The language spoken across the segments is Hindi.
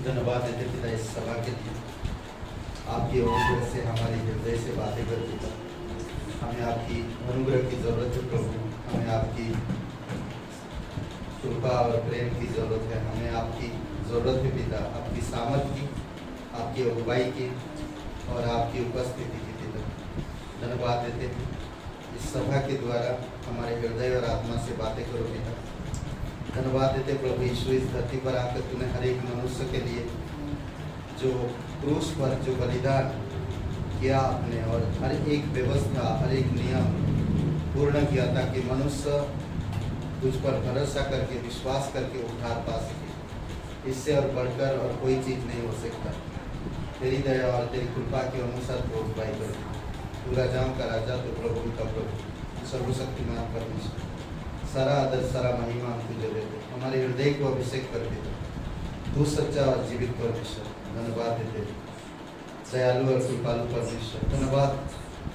धन्यवाद देते पिता इस सभा के लिए। आपके अनुग्रह से हमारे हृदय से बातें कर पिता। हमें आपकी अनुग्रह की जरूरत है प्रभु। हमें आपकी कृपा और प्रेम की जरूरत है। हमें आपकी जरूरत है पिता, आपकी सामर्थ की, आपकी अगुवाई की और आपकी उपस्थिति की पिता। धन्यवाद देते हैं इस सभा के द्वारा हमारे हृदय और आत्मा से बातें करो पिता। धन्यवाद देते प्रभु यीशु, इस धरती पर आकर तूने हर एक मनुष्य के लिए जो क्रूस पर जो बलिदान किया आपने और हर एक व्यवस्था, हर एक नियम पूर्ण किया ताकि मनुष्य तुझ पर भरोसा करके, विश्वास करके उद्धार पा सके। इससे और बढ़कर और कोई चीज़ नहीं हो सकता। तेरी दया और तेरी कृपा के अनुसार तो उपाय कर। तू राजाओं का राजा, तो प्रभु का प्रभु, सर्वशक्तिमान परमेश्वर, सारा आदर सारा महिमा हम तुझे देते। हमारे हृदय को अभिषेक कर देते। तू सच्चा और जीवित परमेश्वर, धन्यवाद देते। दयालु और कृपालु परमेश्वर, धन्यवाद।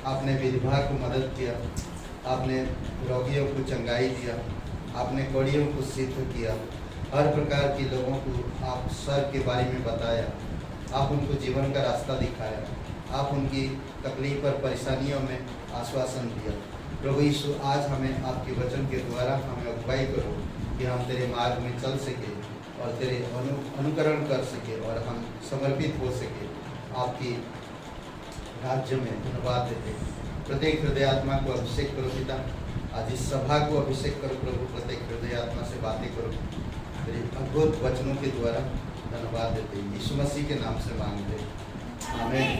आपने विधवा को मदद किया, आपने रोगियों को चंगाई दिया, आपने कड़ियों को सिद्ध किया, हर प्रकार के लोगों को आप सर के बारे में बताया, आप उनको जीवन का रास्ता दिखाया, आप उनकी तकलीफ और परेशानियों में आश्वासन दिया। प्रभु यीशु, आज हमें आपके वचन के द्वारा हमें अगुवाई करो कि हम तेरे मार्ग में चल सके और तेरे अनुकरण कर सके और हम समर्पित हो सके आपकी राज्य में। धन्यवाद देते। प्रत्येक हृदय आत्मा को अभिषेक करो पिता। आज इस सभा को अभिषेक करो प्रभु। प्रत्येक हृदय आत्मा से बातें करो तेरे अद्भुत वचनों के द्वारा। धन्यवाद देते यीशु मसीह के नाम से मांगते, आमीन।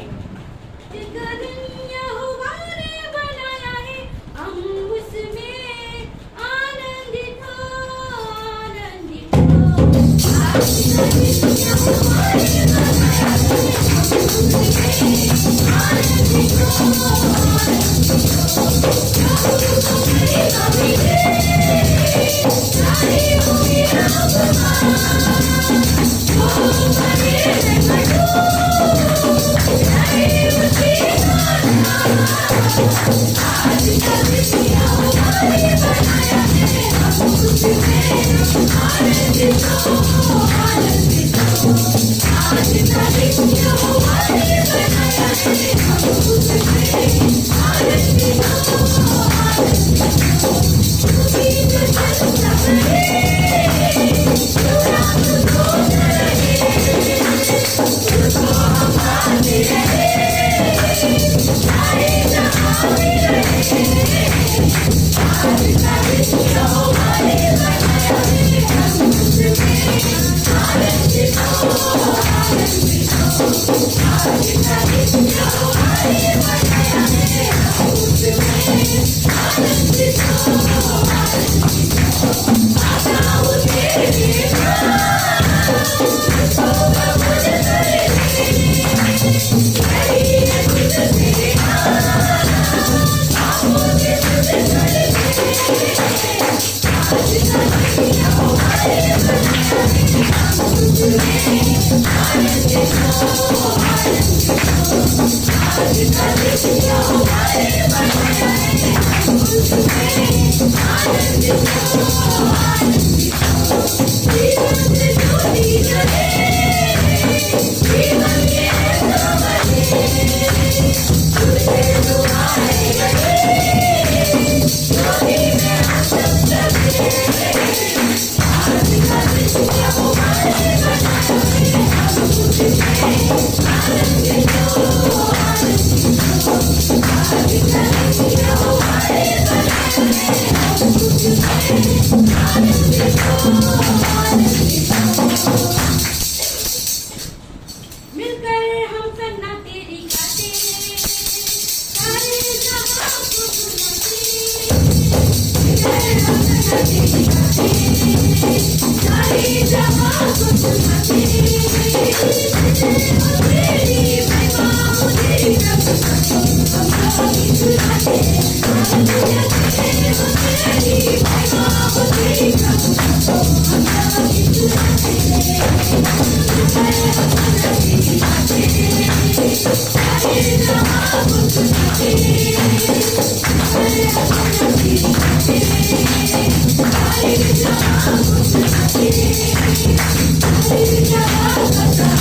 Hallelujah.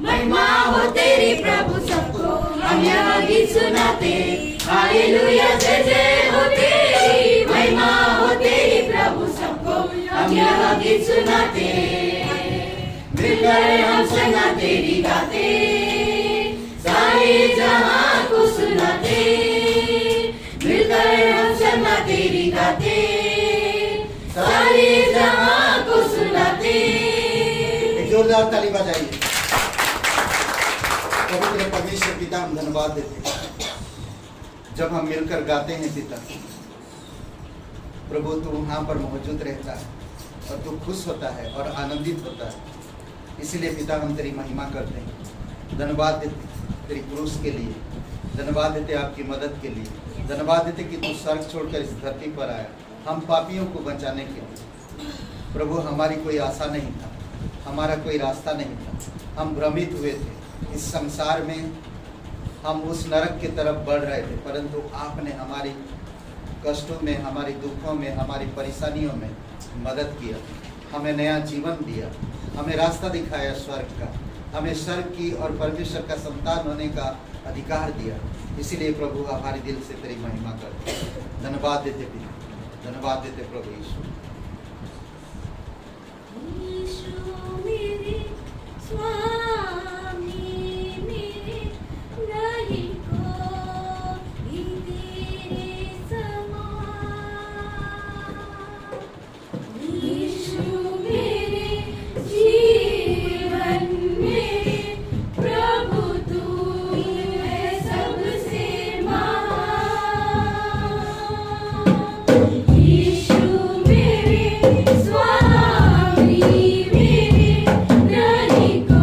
महिमा हो तेरी प्रभु सबको हम यह गीत सुनाते। हालेलुया जय जय हो तेरी महिमा हो तेरी प्रभु सबको हम यह गीत सुनाते। मिलकर हम सना तेरी गाते सारे जहां को सुनाते। मिलकर हम सना तेरी गाते सारे जहां को सुनाते। जोरदार ताली बजाइए। पवित्र परमेश्वर पिता हम धन्यवाद देते हैं जब हम मिलकर गाते हैं पिता। प्रभु तू वहाँ पर मौजूद रहता है और तू खुश होता है और आनंदित होता है। इसीलिए पिता हम तेरी महिमा करते हैं। धन्यवाद देते तेरी क्रूस के लिए, धन्यवाद देते आपकी मदद के लिए, धन्यवाद देते कि तू स्वर्ग छोड़कर इस धरती पर आया हम पापियों को बचाने के लिए। प्रभु हमारी कोई आशा नहीं था, हमारा कोई रास्ता नहीं था, हम भ्रमित हुए थे। इस संसार में हम उस नरक की तरफ बढ़ रहे थे, परंतु आपने हमारी कष्टों में, हमारी दुखों में, हमारी परेशानियों में मदद किया, हमें नया जीवन दिया, हमें रास्ता दिखाया स्वर्ग का, हमें स्वर्ग की और परमेश्वर का संतान होने का अधिकार दिया। इसीलिए प्रभु हमारे दिल से तेरी महिमा करते, धन्यवाद देते पिता, धन्यवाद देते प्रभु यीशु। स्वामी मेरे नहीं को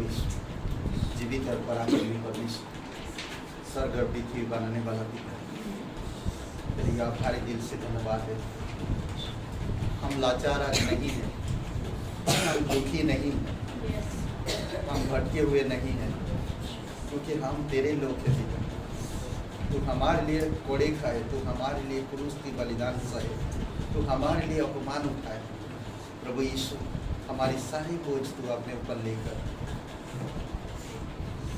यीशु, जीवित और पराक्रमी परमेश्वर, स्वर्ग और पृथ्वी बनाने वाला पिता, तेरी आभारी दिल से धन्यवाद है। हम लाचार आज नहीं हैं, हम दुखी नहीं हैं, हम भटके हुए नहीं हैं, क्योंकि हम तेरे लोग हैं पिता। तू हमारे लिए कोड़े खाए, तू हमारे लिए क्रूस की बलिदान सहे, तू हमारे लिए अपमान उठाए। प्रभु यीशु, हमारी सारी बोझ तू अपने ऊपर लेकर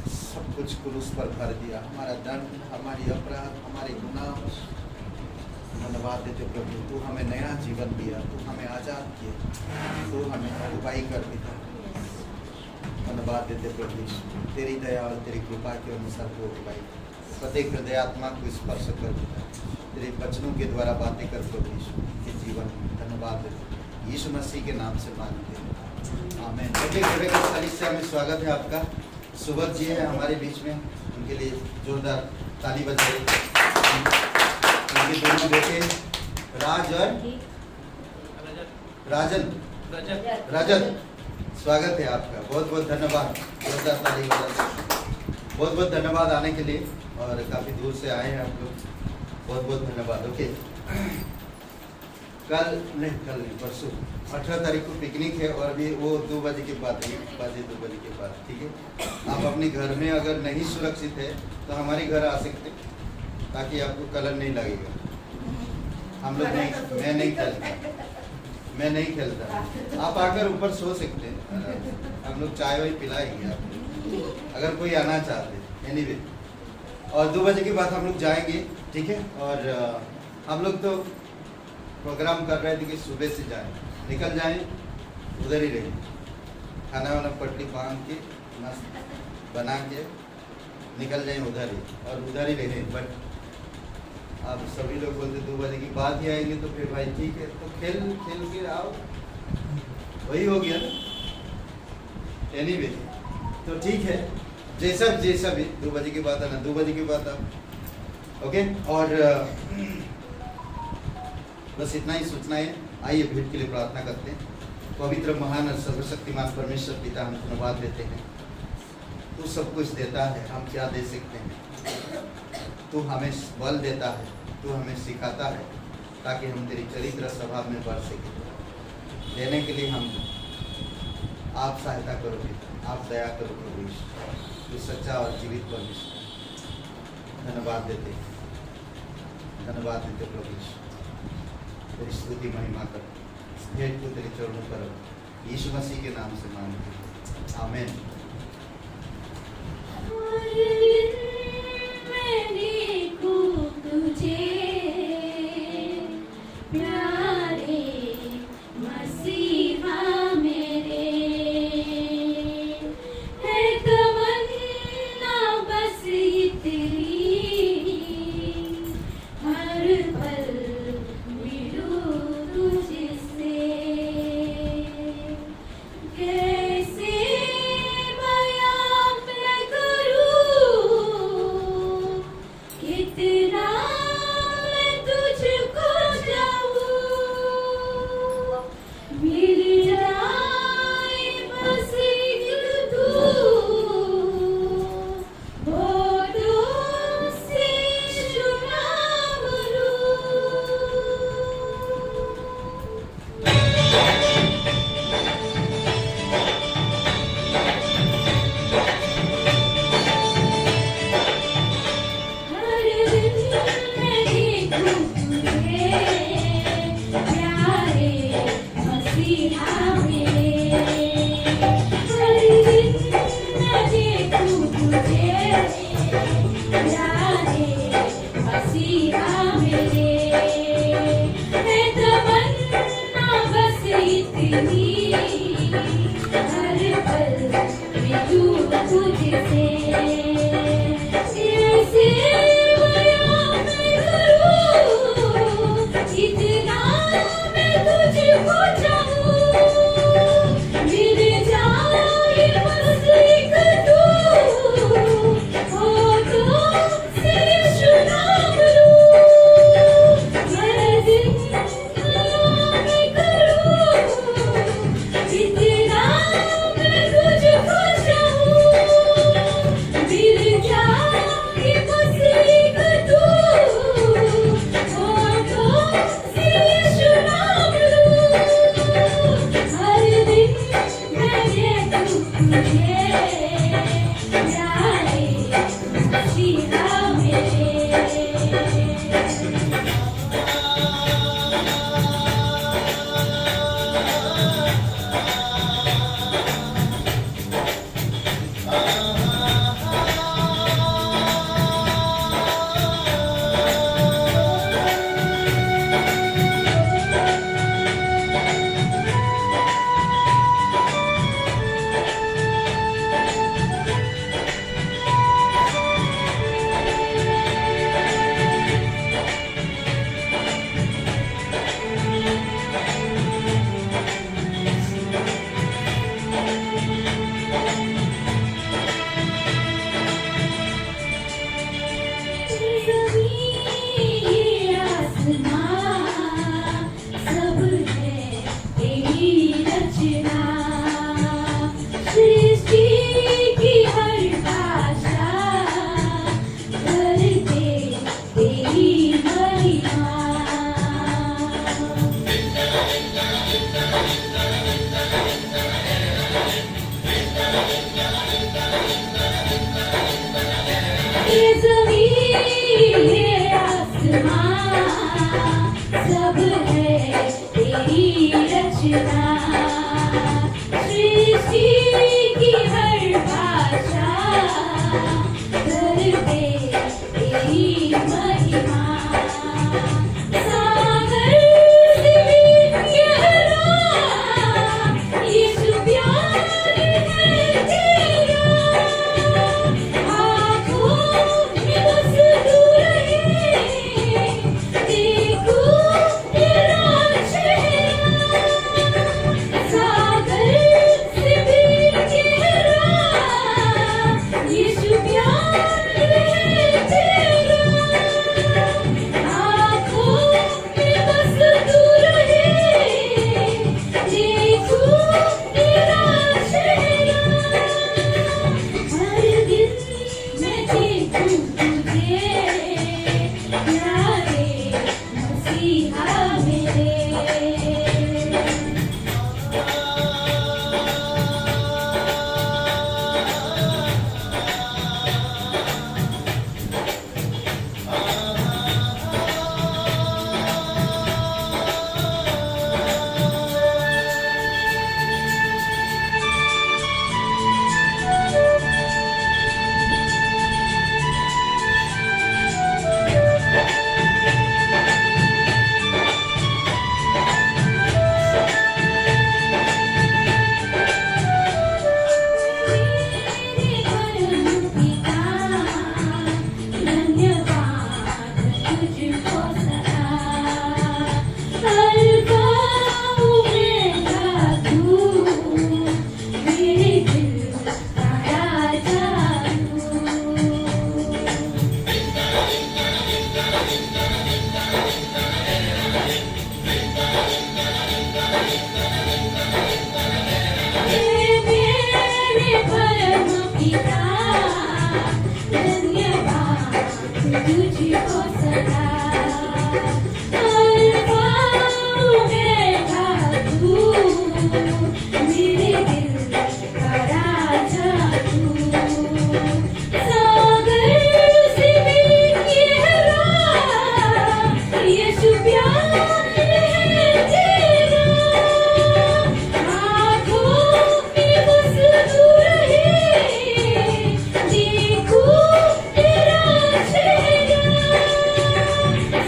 सब कुछ क्रूस पर भर दिया। हमारा दंड, हमारी अपराध, हमारे गुनाह, धन्यवाद देते प्रभु। तू हमें नया जीवन दिया, तू हमें आज़ाद किया, तू हमें अगुवाई कर दिया। धन्यवाद देते प्रभु यीशु, तेरी दया और तेरी कृपा के अनुसार तू अगुवाई प्रत्येक हृदय आत्मा को स्पर्श कर दिया। तेरे वचनों के द्वारा बातें कर प्रभु यीशु के जीवन में। धन्यवाद देते यीशु मसीह के नाम से मांगते हैं, आमीन। कलीसिया में स्वागत है आपका। सुबह जी है हमारे बीच में, उनके लिए जोरदार ताली बजाइए। उनके दोनों बेटे राज और रजत, स्वागत है आपका। बहुत बहुत धन्यवाद, जोरदार ताली बजाइए। बहुत बहुत धन्यवाद आने के लिए, और काफ़ी दूर से आए हैं आप लोग, बहुत बहुत धन्यवाद। ओके, कल नहीं परसों 18 तारीख को पिकनिक है, और अभी वो 2 बजे के बाद, 1 बजे 2 बजे के बाद, ठीक है। आप अपने घर में अगर नहीं सुरक्षित है तो हमारे घर आ सकते, ताकि आपको कलर नहीं लगेगा। हम लोग नहीं, मैं नहीं खेलता। आप आकर ऊपर सो सकते हैं, हम लोग चाय वाय पिलाएंगे आपको, अगर कोई आना चाहते। एनीवे, और 2 बजे के बाद हम लोग जाएंगे, ठीक है। और हम लोग तो प्रोग्राम कर रहे थे कि सुबह से जाएं, निकल जाएं, उधर ही रहें, खाना वाना पटली बांध के मस्त बना के निकल जाएं उधर ही, और उधर ही रहें। बट आप सभी लोग बोलते 2 बजे के बाद ही आएंगे, तो फिर भाई ठीक है, तो खेल के आओ, वही हो गया ना। एनीवे, तो ठीक है, जैसा भी 2 बजे के बाद आना, 2 बजे के बाद आप, ओके। और बस इतना ही सूचना है। आइए भेंट के लिए प्रार्थना करते हैं। पवित्र महान और सर्वशक्तिमान परमेश्वर पिता, हम धन्यवाद देते हैं। तू सब कुछ देता है, हम क्या दे सकते हैं। तू हमें बल देता है, तू हमें सिखाता है, ताकि हम तेरी चरित्र स्वभाव में बढ़ सकें। देने के लिए हम आप सहायता करो पिता, आप दया करो प्रभु यीशु, तू सच्चा और जीवित परमेश्वर। धन्यवाद देते प्रभु यीशु, तेरी स्तुति महिमा कर, भेंट को तेरे चरणों पर यीशु मसीह के नाम से मांगते हैं, आमीन। कैसे ये ज़मीन ये आसमां सब है तेरी रचना। सृष्टि की हर भाषा करते तेरी महिमा। सागर से भी गहरा यीशु प्यार है तेरा। आँखों में बस तू रहे, देखूं तेरा चेहरा। सागर से भी गहरा यीशु प्यार है तेरा। आँखों में बस तू रहे, देखूं तेरा चेहरा। हर दिन मैं देखूं तुझे, प्यारे मसीहा मेरे। मेरे परमपिता धन्यवाद तुझको सदा। अलगाओ मेरा तू, मेरे दिल का राजा तू। मेरे परमपिता धन्यवाद तुझको सदा। अलगाओ मेरा तू, मेरे दिल का राजा तू। सागर से भी गहरा यीशु प्यार है तेरा। आँखों में बस तू रहे, देखूं तेरा चेहरा।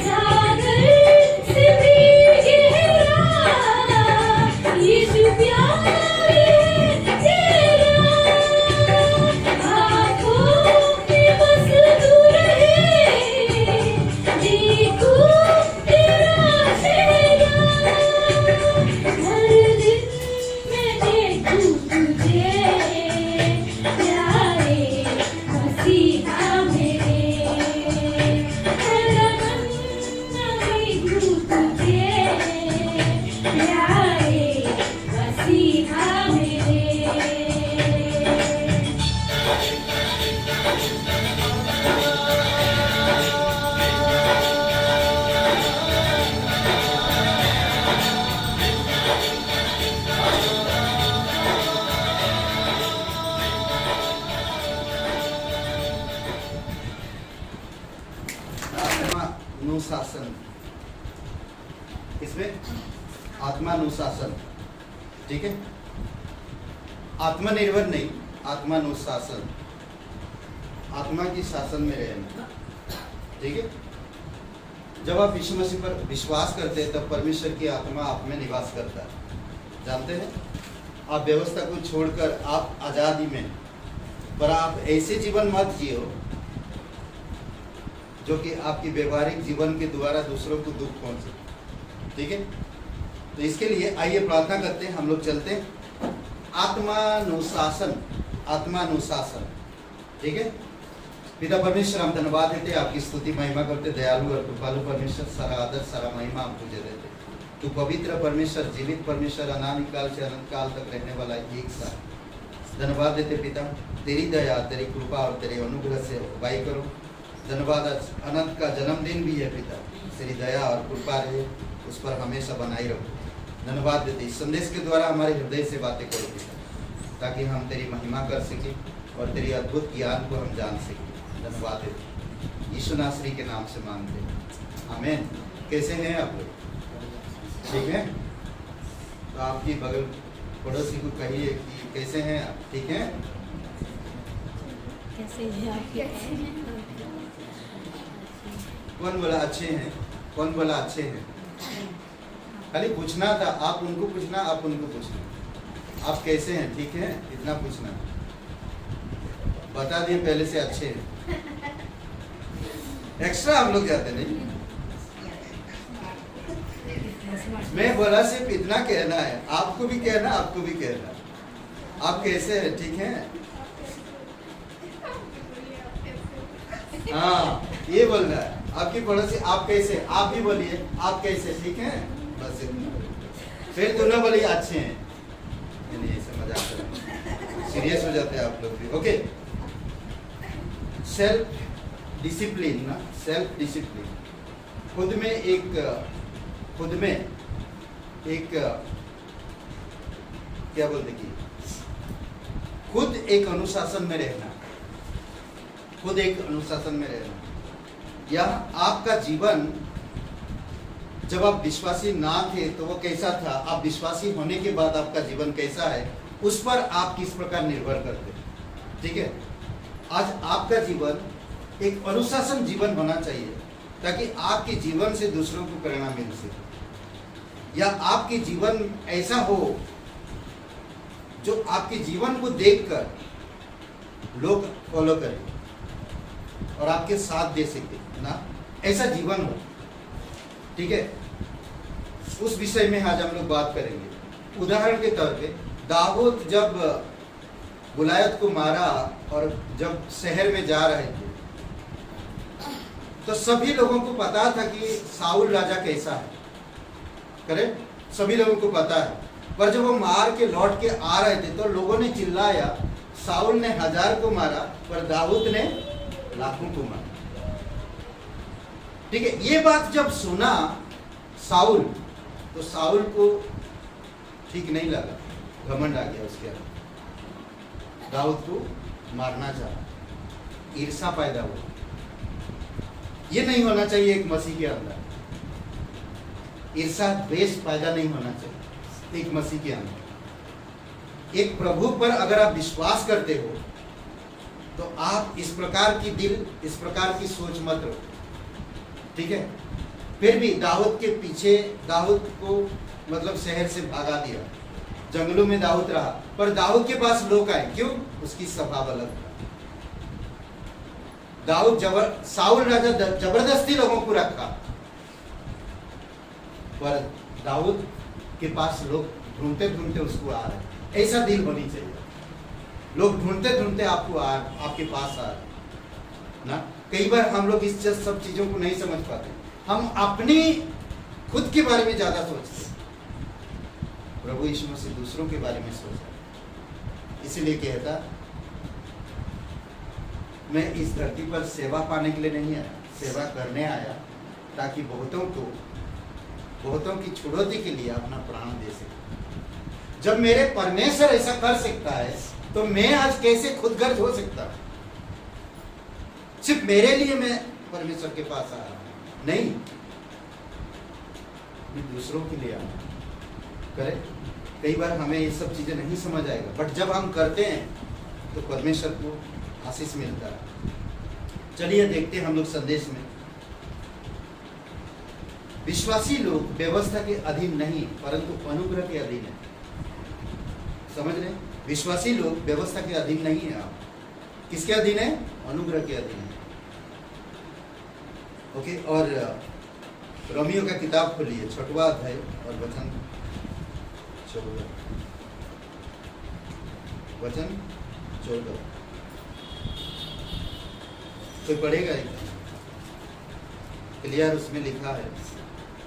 सागर से भी गहरा यीशु प्यार है तेरा। आँखों में बस तू रहे, देखूं तेरा चेहरा। हर दिन मैं देखूं तुझे, प्यारे मसीहा मेरे। मेरा तमन्ना देखूं तुझे, प्यारे मसीहा मेरे। आत्मानुशासन, इसमें आत्मानुशासन, ठीक है। आत्मनिर्भर नहीं, आत्मानुशासन, आत्मा की शासन में रहना, ठीक है। जब आप यीशु मसीह पर विश्वास करते हैं तब परमेश्वर की आत्मा आप में निवास करता है, जानते हैं। आप व्यवस्था को छोड़कर आप आज़ादी में, पर आप ऐसे जीवन मत जियो जो कि आपकी व्यवहारिक जीवन के द्वारा दूसरों को दुख पहुंचे, ठीक है। तो इसके लिए आइए प्रार्थना करते हैं, हम लोग चलते हैं। आत्मानुशासन, आत्मानुशासन, ठीक है। पिता परमेश्वर, हम धन्यवाद देते हैं, आपकी स्तुति महिमा करते। दयालु और कृपालु परमेश्वर, सारा आदर सारा महिमा हम तुझे देते। तू पवित्र परमेश्वर, जीवित परमेश्वर, अनादि काल से अनंत काल तक रहने वाला एक साथ। धन्यवाद देते पिता, तेरी दया, तेरी कृपा और तेरे अनुग्रह से अगुवाई करो। धन्यवाद, अनंत का जन्मदिन भी है पिता, तेरी दया और कृपा रहे उस पर हमेशा बनाई रहो। धन्यवाद देते, इस संदेश के द्वारा हमारे हृदय से बातें करो पिता, ताकि हम तेरी महिमा कर सकें और तेरी अद्भुत ज्ञान को हम जान सकें। धन्यवाद देते हैं। यीशु नासरी के नाम से मांगते हैं, आमीन। कैसे हैं आप लोग? ठीक है? तो आपकी बगल पड़ोसी को कहिए कि कैसे हैं आप? ठीक है? कैसे हैं आप? कौन बोला अच्छे हैं? कौन बोला अच्छे हैं? खाली पूछना था, आप उनको पूछना, आप उनको पूछना, आप कैसे हैं? ठीक है, इतना पूछना। बता दिए पहले से अच्छे हैं। एक्स्ट्रा हम लोग कहते नहीं। मैं बोला सिर्फ इतना कहना है, आपको भी कहना, आपको भी कहना। आप कैसे हैं? ठीक है? हाँ, ये बोल रहा है आपकी पड़ोसी, आप कैसे? आप भी बोलिए आप कैसे? ठीक है? बस इतना। फिर दोनों बोलिए अच्छे हैं। नहीं, ऐसे मजाक कर रहे हैं, सीरियस हो जाते हैं आप लोग भी। ओके, सेल्फ डिसिप्लिन ना, सेल्फ डिसिप्लिन खुद में एक क्या बोलते कि खुद एक अनुशासन में रहना, खुद एक अनुशासन में रहना। या आपका जीवन जब आप विश्वासी ना थे तो वो कैसा था, आप विश्वासी होने के बाद आपका जीवन कैसा है, उस पर आप किस प्रकार निर्भर करते हैं। ठीक है? आज आपका जीवन एक अनुशासन जीवन होना चाहिए, ताकि आपके जीवन से दूसरों को प्रेरणा मिल सके, या आपके जीवन ऐसा हो जो आपके जीवन को देखकर लोग फॉलो करें और आपके साथ दे सके ना, ऐसा जीवन हो। ठीक है? उस विषय में आज हम लोग बात करेंगे। उदाहरण के तौर पे दाऊद जब गुलायत को मारा और जब शहर में जा रहे थे तो सभी लोगों को पता था कि साउल राजा कैसा है, करेक्ट? सभी लोगों को पता है। पर जब वो मार के लौट के आ रहे थे तो लोगों ने चिल्लाया, साउल ने 1000 को मारा पर दाऊद ने लाखों को मारा। ठीक है? ये बात जब सुना साउल, तो साउल को ठीक नहीं लगा, घमंड आ गया उसके अंदर, दाऊद को मारना चाहा, ईर्ष्या पैदा हुआ। ये नहीं होना चाहिए एक मसीह के अंदर, ईर्ष्या द्वेष पैदा नहीं होना चाहिए एक मसीह के अंदर। एक प्रभु पर अगर आप विश्वास करते हो तो आप इस प्रकार की दिल, इस प्रकार की सोच मत रखो। ठीक है? फिर भी दाऊद के पीछे, दाऊद को मतलब शहर से भगा दिया, जंगलों में दाऊद रहा, पर दाऊद के पास लोग आए। क्यों? उसकी स्वभाव अलग था। दाऊद साउल राजा जबरदस्ती लोगों को रखा, पर दाऊद के पास लोग ढूंढते ढूंढते उसको आ रहे। ऐसा दिल होनी चाहिए, लोग ढूंढते ढूंढते आपके पास आ रहे ना। कई बार हम लोग इस सब चीजों को नहीं समझ पाते, हम अपनी खुद के बारे में ज्यादा सोचते हैं। प्रभु यीशु मसीह दूसरों के बारे में सोचा, इसीलिए कहता मैं इस धरती पर सेवा पाने के लिए नहीं आया, सेवा करने आया, ताकि बहुतों की छुड़ौती के लिए अपना प्राण दे सके। जब मेरे परमेश्वर ऐसा कर सकता है तो मैं आज कैसे खुदगर्ज हो सकता हूं? सिर्फ मेरे लिए मैं परमेश्वर के पास आ रहा हूं नहीं, मैं दूसरों के लिए आ रहा हूं। करे? कई बार हमें ये सब चीजें नहीं समझ आएगा, बट जब हम करते हैं तो परमेश्वर को आशीष मिलता है। चलिए देखते हैं हम लोग संदेश में। विश्वासी लोग व्यवस्था के अधीन नहीं परंतु अनुग्रह के अधीन है। समझ रहे? विश्वासी लोग व्यवस्था के अधीन नहीं है। आप किसके अधीन है? अनुग्रह के अधीन है। ओके, और रोमियो का किताब खोलिए, 6वां अध्याय और वचन 14। कोई पढ़ेगा? एकदम क्लियर उसमें लिखा है।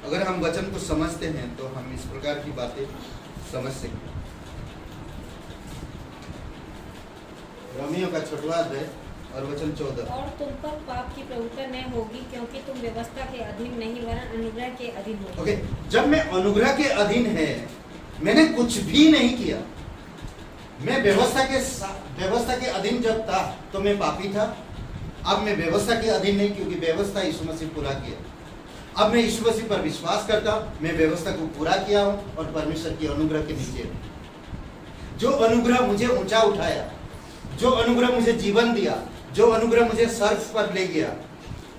अगर हम वचन को समझते हैं तो हम इस प्रकार की बातें समझ सकते हैं। रोमियो का 6वां अध्याय और वचन 14। और तुम पर पाप की प्रभुता न होगी, क्योंकि तुम व्यवस्था के अधीन नहीं वरन अनुग्रह के अधीन हो। ओके, जब मैं अनुग्रह के अधीन है, मैंने कुछ भी नहीं किया। मैं व्यवस्था के अधीन जब था तो मैं पापी था, अब मैं व्यवस्था के अधीन नहीं, क्योंकि व्यवस्था यीशु मसीह पूरा किया। अब मैं यीशु मसीह पर विश्वास करता हूँ, मैं व्यवस्था को पूरा किया हूँ और परमेश्वर की अनुग्रह के नीचे हूँ। जो अनुग्रह मुझे ऊंचा उठाया, जो अनुग्रह मुझे जीवन दिया, जो अनुग्रह मुझे स्वर्ग पर ले गया,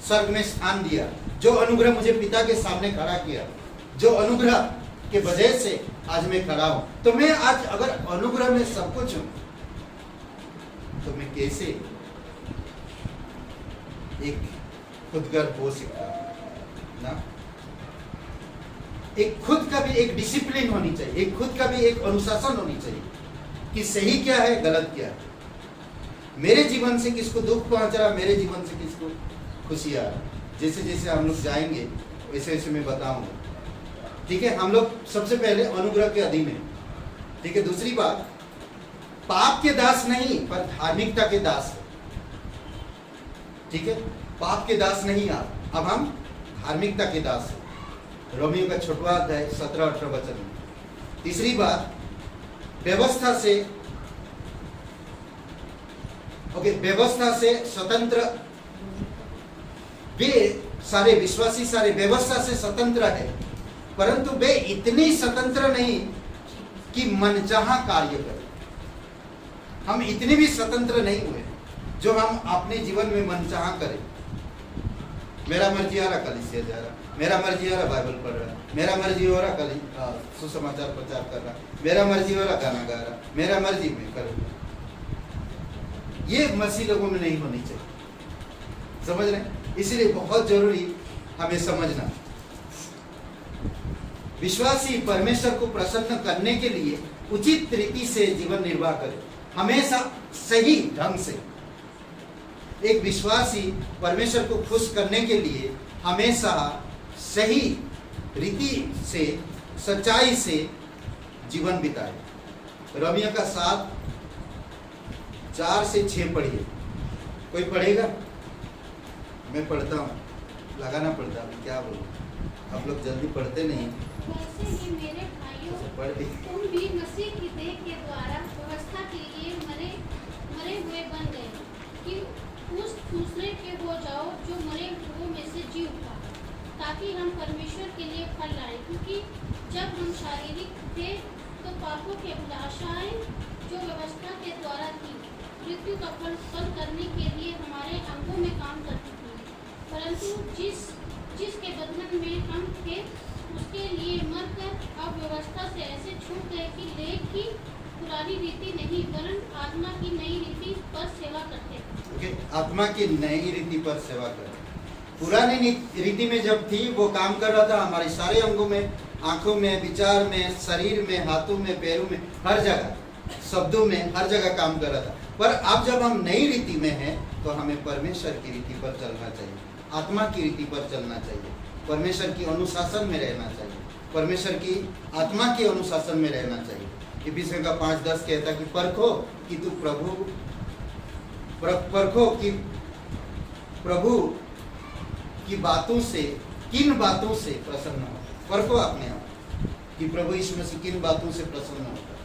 स्वर्ग में स्थान दिया, जो अनुग्रह मुझे पिता के सामने खड़ा किया, जो अनुग्रह के वजह से आज मैं खड़ा हूं, तो मैं आज अगर अनुग्रह में सब कुछ हूं, तो मैं कैसे एक खुदगर्भ हो सकता हूं ना? एक खुद का भी एक डिसिप्लिन होनी चाहिए, एक खुद का भी एक अनुशासन होनी चाहिए कि सही क्या है, गलत क्या है। मेरे जीवन से किसको दुख पहुंच रहा, मेरे जीवन से किसको खुशी आ रहा। जैसे जैसे हम लोग जाएंगे वैसे वैसे मैं बताऊंगा। ठीक है, हम लोग सबसे पहले अनुग्रह के अधीन है। ठीक है, दूसरी बात, पाप के दास नहीं पर धार्मिकता के दास है। ठीक है, पाप के दास नहीं आप, अब हम धार्मिकता के दास है। रोमियो का 6वां अध्याय 17-18 वचन में। तीसरी बात, व्यवस्था से व्यवस्था से स्वतंत्र, वे सारे विश्वासी सारे व्यवस्था से स्वतंत्र है, परंतु वे इतनी स्वतंत्र नहीं कि मनचाहा कार्य करें। हम इतने भी स्वतंत्र नहीं हुए जो हम अपने जीवन में मनचाहा करें। मेरा मर्जी आ रहा कलीसिया जा रहा, मेरा मर्जी आ रहा बाइबल पढ़ रहा, मेरा मर्जी हो रहा कल सुसमाचार प्रचार कर रहा, मेरा मर्जी हो रहा गाना गा रहा, मेरा मर्जी में करूँगा। ये मसीह लोगों में नहीं होनी चाहिए, समझ रहे हैं? इसीलिए बहुत जरूरी हमें समझना, विश्वासी परमेश्वर को प्रसन्न करने के लिए उचित रीति से जीवन निर्वाह करे, हमेशा सही ढंग से। एक विश्वासी परमेश्वर को खुश करने के लिए हमेशा सही रीति से, सच्चाई से जीवन बिताए। रोमियो का 7:4-6 पढ़िए। कोई पढ़ेगा? मैं पढ़ता हूँ, लगाना पड़ता है, क्या बोलूँ, आप लोग जल्दी पढ़ते नहीं। वैसे ही मेरे भाइयों, पढ़ दी। तुम भी मसीह की देह के द्वारा व्यवस्था के लिए मरे हुए बन गए, कि उस दूसरे के हो जाओ जो मरे हुओं में से जी उठा, ताकि हम परमेश्वर के लिए फल लाएं। क्योंकि जब हम शारीरिक थे तो पापों की अभिलाषाएं जो व्यवस्था के द्वारा थी, मृत्यु का फल करने के लिए हमारे अंगों में काम करती थी। परंतु जिसके बंधन में हम थे उसके लिए मरकर अब व्यवस्था से ऐसे छूट गए कि लेख की पुरानी रीति नहीं वरन आत्मा की नई रीति पर सेवा करते हैं। आत्मा की नई रीति पर सेवा करें। पुरानी रीति में जब थी वो काम कर रहा था हमारे सारे अंगों में, आंखों में, विचार में, शरीर में, हाथों में, पैरों में, हर जगह, शब्दों में, हर जगह काम कर रहा था। पर अब जब हम नई रीति में हैं तो हमें परमेश्वर की रीति पर चलना चाहिए, आत्मा की रीति पर चलना चाहिए, परमेश्वर की अनुशासन में रहना चाहिए, परमेश्वर की आत्मा के अनुशासन में रहना चाहिए। इफिसियों का 5:10 कहता है कि परखो कि तू प्रभु की बातों से, किन बातों से प्रसन्न हो। परखो अपने आप कि प्रभु यीशु मसीह किन बातों से प्रसन्न होता है,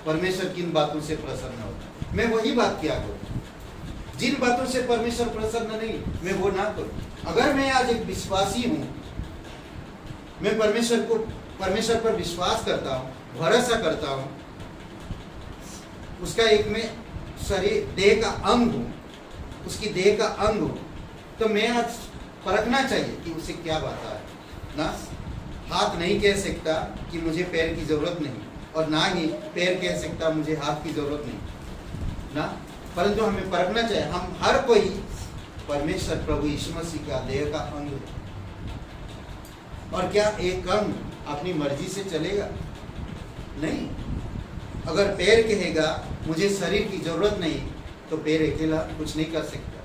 परमेश्वर किन बातों से प्रसन्न होता है। मैं वही बात किया करूँ, जिन बातों से परमेश्वर प्रसन्न नहीं मैं वो ना करूँ। अगर मैं आज एक विश्वासी हूँ, मैं परमेश्वर पर विश्वास करता हूँ, भरोसा करता हूँ, उसका एक मैं शरीर देह का अंग हूँ, उसकी देह का अंग हूँ, तो मैं आज परखना चाहिए कि उसे क्या बात है ना। हाथ नहीं कह सकता कि मुझे पैर की जरूरत नहीं, और ना ही पैर कह सकता मुझे हाथ की जरूरत नहीं ना, परंतु हमें परखना चाहिए। हम हर कोई परमेश्वर प्रभु यीशु मसीह का देह का अंग है। और क्या एक अंग अपनी मर्जी से चलेगा? नहीं। अगर पैर कहेगा मुझे शरीर की जरूरत नहीं, तो पैर अकेला कुछ नहीं कर सकता।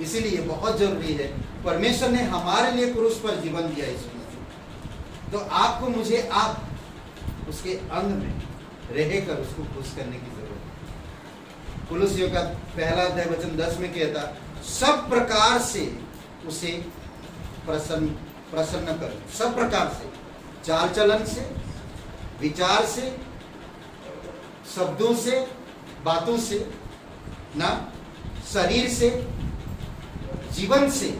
इसीलिए बहुत जरूरी है, परमेश्वर ने हमारे लिए क्रूस पर जीवन दिया यीशु मसीह, तो आपको मुझे आप उसके अंग में रहकर उसको खुश करने की जरूरत है। कुलुसियों का 1:10 में कहता, सब प्रकार से उसे प्रसन्न कर, सब प्रकार से, चाल चलन से, विचार से, शब्दों से, बातों से ना, शरीर से, जीवन से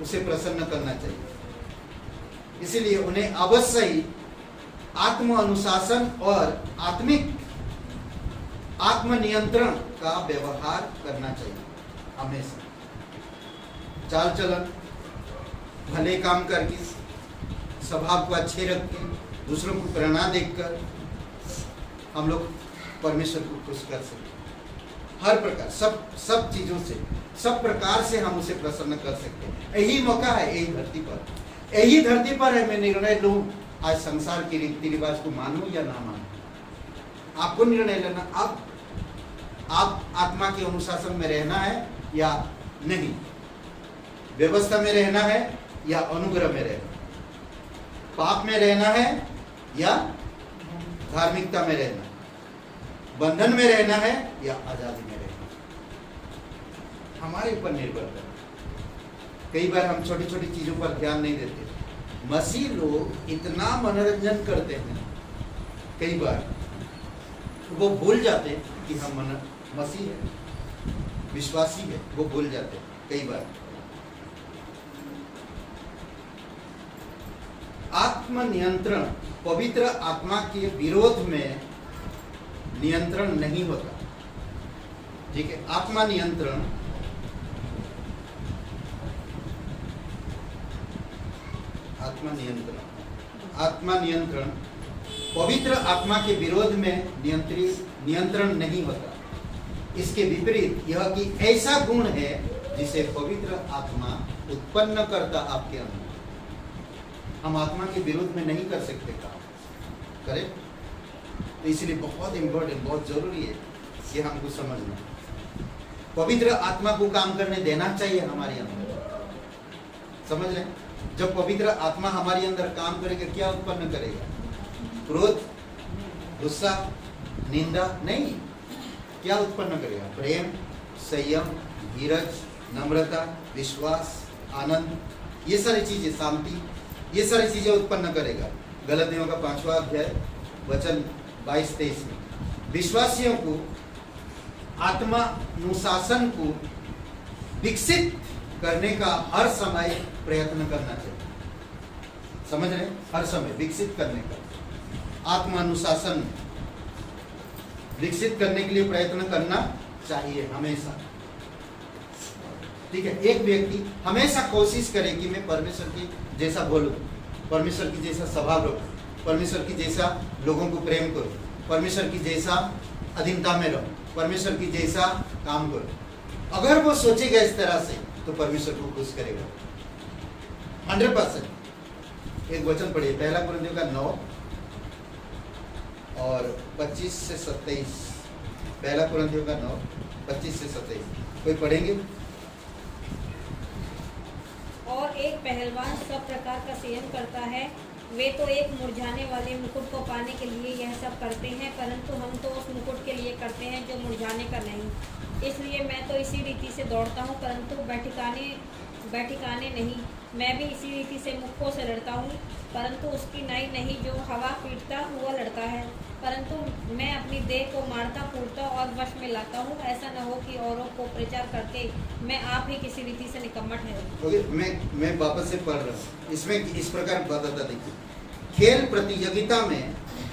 उसे प्रसन्न करना चाहिए। इसलिए उन्हें अवश्य ही आत्म अनुशासन और आत्मनियंत्रण का व्यवहार करना चाहिए। हमेशा चाल चलन, भले काम करके, स्वभाव को अच्छे रख के, दूसरों को प्रेरणा देकर हम लोग परमेश्वर को खुश कर सकते। हर प्रकार सब चीजों से, सब प्रकार से हम उसे प्रसन्न कर सकते हैं। यही मौका है, यही धरती पर है मैं निर्णय लूं आज संसार के रीति रिवाज को मानूं या ना मानूं। आपको निर्णय लेना। आप आत्मा के अनुशासन में रहना है या नहीं, व्यवस्था में रहना है या अनुग्रह में रहना, पाप में रहना है या धार्मिकता में रहना, बंधन में रहना है या आजादी में रहना, हमारे ऊपर निर्भर करता है। कई बार हम छोटी छोटी चीजों पर ध्यान नहीं देते। मसीह लोग इतना मनोरंजन करते हैं, कई बार वो भूल जाते हैं कि हम मसीह है, विश्वासी है, वो भूल जाते हैं कई बार। आत्मनियंत्रण पवित्र आत्मा के विरोध में नियंत्रण नहीं होता। ठीक है, आत्मनियंत्रण पवित्र आत्मा के विरोध में नियंत्रण नहीं होता। इसके विपरीत यह कि ऐसा गुण है जिसे पवित्र आत्मा उत्पन्न करता आपके अंदर। हम आत्मा के विरोध में नहीं कर सकते काम, करेक्ट? तो इसलिए बहुत इंपॉर्टेंट, बहुत जरूरी है कि हमको समझना। पवित्र आत्मा को काम करने देना चाहिए हमारे अंदर, समझ रहे? जब पवित्र आत्मा हमारे अंदर काम करेगा, क्या उत्पन्न करेगा? क्रोध, गुस्सा, निंदा नहीं। क्या उत्पन्न करेगा? प्रेम, संयम, धीरज, नम्रता, विश्वास, आनंद, ये सारी चीजें, शांति, ये सारी चीजें उत्पन्न करेगा। गलतियों का 5वां अध्याय वचन 22-23 में विश्वासियों को आत्मानुशासन को विकसित करने का हर समय प्रयत्न करना चाहिए। समझ रहे? हर समय विकसित करने का, आत्मानुशासन विकसित करने के लिए प्रयत्न करना चाहिए हमेशा। ठीक है, एक व्यक्ति हमेशा कोशिश करे कि मैं परमेश्वर की जैसा बोलूं, परमेश्वर की जैसा स्वभाव रखूं, परमेश्वर की जैसा लोगों को प्रेम करूं, परमेश्वर की जैसा अधीनता में रहूं, परमेश्वर की जैसा काम करूं। अगर वो सोचेगा इस तरह से तो परमेश्वर को खुश करेगा 100%। एक वचन पढ़िए, 1 कुरिन्थियों का 9 और 25 से 27। 1 कुरिन्थियों का 9, 25 से 27 कोई पढ़ेंगे? और एक पहलवान सब प्रकार का सेवन करता है। वे तो एक मुरझाने वाले मुकुट को पाने के लिए यह सब करते हैं, परंतु हम तो उस मुकुट के लिए करते हैं जो मुरझाने का नहीं। इसलिए मैं तो इसी रीति से दौड़ता हूँ, परंतु बैठिकाने नहीं। मैं भी इसी रीति से मुक्कों से लड़ता हूँ, परंतु उसकी नाई नहीं जो हवा पीटता हुआ लड़ता है, परंतु मैं अपनी देह को मारता फूटता और वश में लाता हूँ। ऐसा न हो कि औरों को प्रचार करके मैं आप ही किसी रीति से निकम्मट है। मैं वापस से पढ़ रहा हूँ। इसमें इस प्रकार बताता, देखिए, खेल प्रतियोगिता में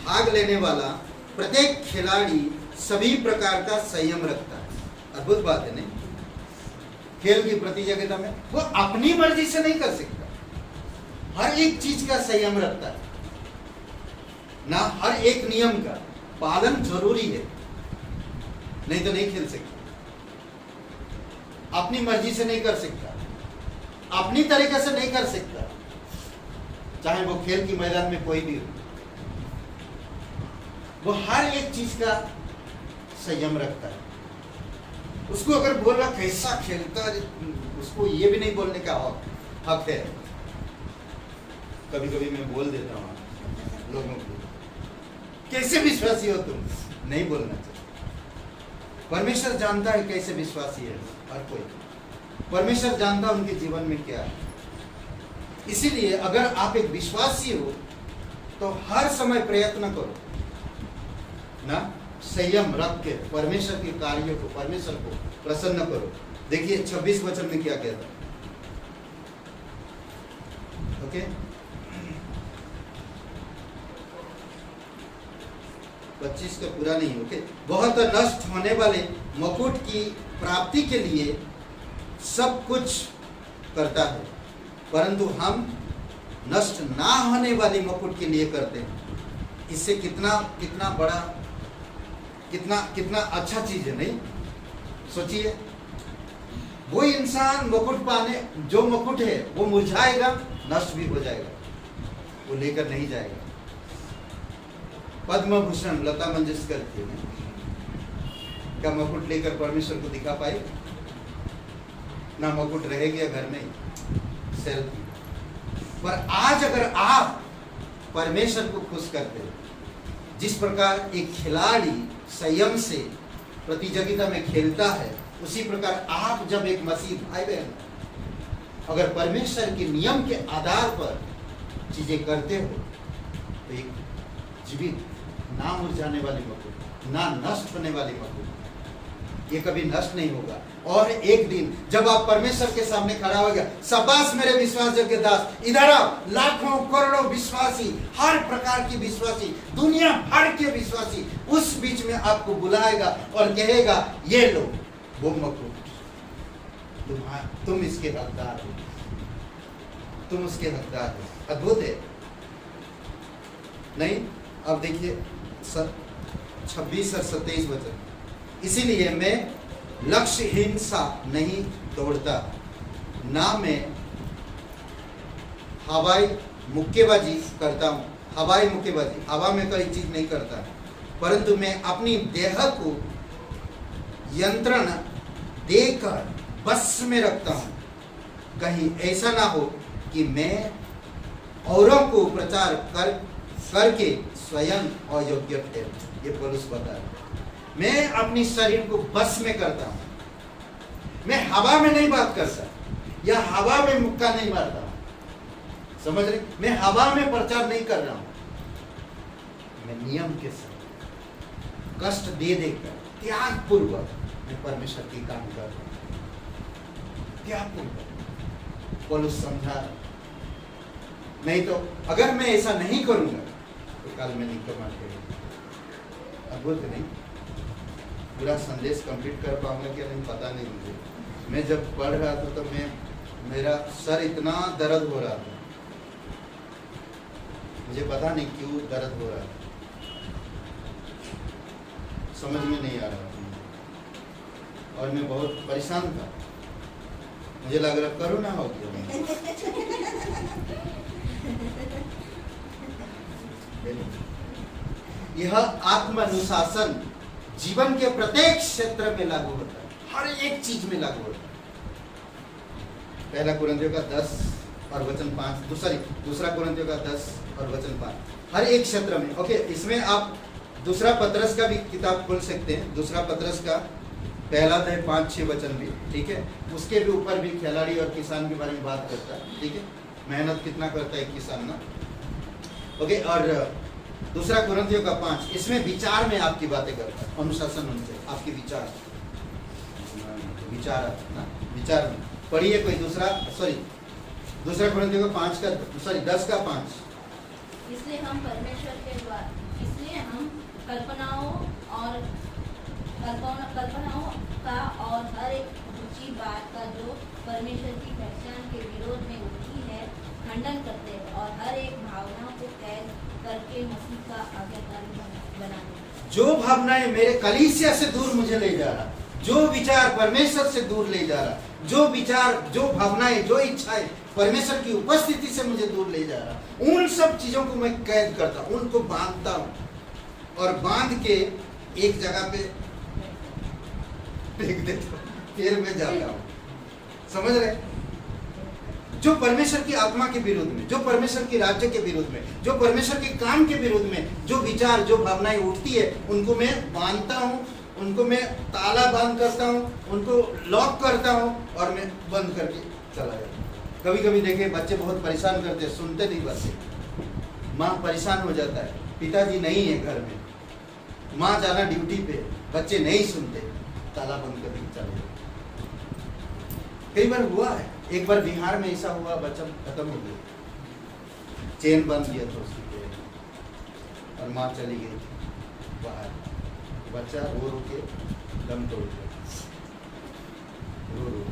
भाग लेने वाला प्रत्येक खिलाड़ी सभी प्रकार का संयम रखता है। अद्भुत बात है नहीं? खेल की प्रतियोगिता में वो अपनी मर्जी से नहीं कर सकता, हर एक चीज का संयम रखता है ना, हर एक नियम का पालन जरूरी है, नहीं तो नहीं खेल सकता। अपनी मर्जी से नहीं कर सकता, अपनी तरीके से नहीं कर सकता, चाहे वो खेल की मैदान में कोई भी हो। वो हर एक चीज का संयम रखता है। उसको अगर बोल रहा कैसा खेलता है, उसको ये भी नहीं बोलने का हक है। कभी कभी मैं बोल देता हूँ लोगों को, कैसे विश्वासी हो तुम, नहीं बोलना चाहिए। परमेश्वर जानता है कैसे विश्वासी है हर कोई, परमेश्वर जानता है उनके जीवन में क्या है। इसीलिए अगर आप एक विश्वासी हो तो हर समय प्रयत्न करो ना, संयम रख के परमेश्वर के कार्यों को, परमेश्वर को प्रसन्न करो। देखिए 26 वचन में क्या कहता है। ओके, 25 का पूरा नहीं। ओके, बहुत नष्ट होने वाले मुकुट की प्राप्ति के लिए सब कुछ करता है, परंतु हम नष्ट ना होने वाली मुकुट के लिए करते हैं। इससे कितना बड़ा, कितना अच्छा चीज है, नहीं? सोचिए, वो इंसान मुकुट पाने, जो मुकुट है वो मुरझाएगा, नष्ट भी हो जाएगा, वो लेकर नहीं जाएगा। पद्म भूषण लता मंगेशकर थे, क्या मुकुट लेकर परमेश्वर को दिखा पाए? ना मुकुट रह गया घर में, सेल्फी। पर आज अगर आप परमेश्वर को खुश करते हो, जिस प्रकार एक खिलाड़ी संयम से प्रतियोगिता में खेलता है, उसी प्रकार आप जब एक मसीह भाई बहन अगर परमेश्वर के नियम के आधार पर चीजें करते हो, तो एक जीवित, ना मुरझाने वाली मुकुट, ना नष्ट होने वाली मुकुट, ये कभी नष्ट नहीं होगा। और एक दिन जब आप परमेश्वर के सामने खड़ा हो गया, शाबाश मेरे विश्वासयोग्य दास, इधर आओ, लाखों करोड़ों विश्वासी, हर प्रकार की विश्वासी, दुनिया भर के विश्वासी उस बीच में आपको बुलाएगा और कहेगा, ये लो वो मुकुट, तुम इसके हकदार हो, तुम उसके हकदार हो। अद्भुत है, नहीं? अब देखिए 26 और 27 वचन। इसीलिए मैं लक्ष्यहीन सा नहीं दौड़ता, ना मैं हवाई मुक्केबाजी करता हूँ। हवाई मुक्केबाजी, हवा में कोई चीज नहीं करता, परंतु मैं अपनी देह को यंत्रण देकर बस में रखता हूँ, कहीं ऐसा ना हो कि मैं औरों को प्रचार करके स्वयं अयोग्य ठहरूं। ये पौलुस बता रहा है। मैं अपनी शरीर को बस में करता हूं, मैं हवा में नहीं बात करता या हवा में मुक्का नहीं मारता हूं, समझ रहे? मैं हवा में प्रचार नहीं कर रहा हूं, मैं नियम के साथ कष्ट दे देकर त्याग पूर्वक मैं परमेश्वर की काम कर रहा हूं, त्याग पूर्वक। पौलुस समझा, नहीं तो अगर मैं ऐसा नहीं करूंगा तो काल में निकम्मा ठहरूंगा। अद्भुत नहीं? पूरा संदेश कंप्लीट कर पाऊंगा क्या नहीं पता नहीं मुझे। मैं जब पढ़ रहा था तो मेरा सर इतना दर्द हो रहा था, मुझे पता नहीं क्यों दर्द हो रहा था, समझ में नहीं आ रहा था और मैं बहुत परेशान था। मुझे लग रहा कोरोना हो गया। यह आत्मानुशासन जीवन के प्रत्येक क्षेत्र में लागू होता है, हर एक चीज में लागू होता है। पहला कुरिन्थियों का 10 और वचन 5, दूसरा कुरिन्थियों का 10 और वचन 5, हर एक क्षेत्र में। ओके, इसमें आप दूसरा पतरस का भी किताब खोल सकते हैं, दूसरा पतरस का पहला अध्याय 5-6 वचन भी, ठीक है? उसके भी ऊपर भी खिलाड़ी और किसान के बारे में बात करता है, ठीक है? मेहनत कितना करता है किसान ना। ओके, और दूसरा कुरिन्थियों का 5, इसमें विचार में आपकी बातें करता है, अनुशासन उनसे आपके विचार ना, विचार में पढ़िए कोई दूसरा कुरिन्थियों का 10 का 5। इसलिए हम परमेश्वर के द्वारा, इसलिए हम कल्पनाओं का और हर एक ऊंची बात का जो परमेश्वर की पहचान के विरोध में उठी है खंडन करते हैं और हर एक भावना को कैद करके मसीह का आज्ञाकारी बनाते। जो भावनाएं मेरे कलीसिया से दूर मुझे ले जा रहा, जो विचार परमेश्वर से दूर ले जा रहा, जो विचार, जो भावनाएं, जो इच्छाएं परमेश्वर की उपस्थिति से मुझे दूर ले जा रहा, उन सब चीजों को मैं कैद करता हूं, उनको बांधता हूं और बांध के एक जगह पे फेंक देता हूं, फिर मैं जाता हूं। समझ रहे? जो परमेश्वर की आत्मा के विरुद्ध में, जो परमेश्वर के राज्य के विरुद्ध में, जो परमेश्वर के काम के विरुद्ध में जो विचार, जो भावनाएं उठती है, उनको मैं बांधता हूं, उनको मैं ताला बंद करता हूं, उनको लॉक करता हूं और मैं बंद करके चला जाता हूं। कभी कभी देखे बच्चे बहुत परेशान करते हैं, सुनते नहीं बच्चे, माँ परेशान हो जाता है, पिताजी नहीं है घर में, माँ जाना ड्यूटी पे, बच्चे नहीं सुनते, ताला बंद करके चले जाते। कई बार हुआ है, एक बार बिहार में ऐसा हुआ, बच्चा खत्म हो गया, चेन बंद दिया था उसकी पैर और माँ चली गई बाहर, बच्चा रो रो के दम तोड़ गया, रो रो।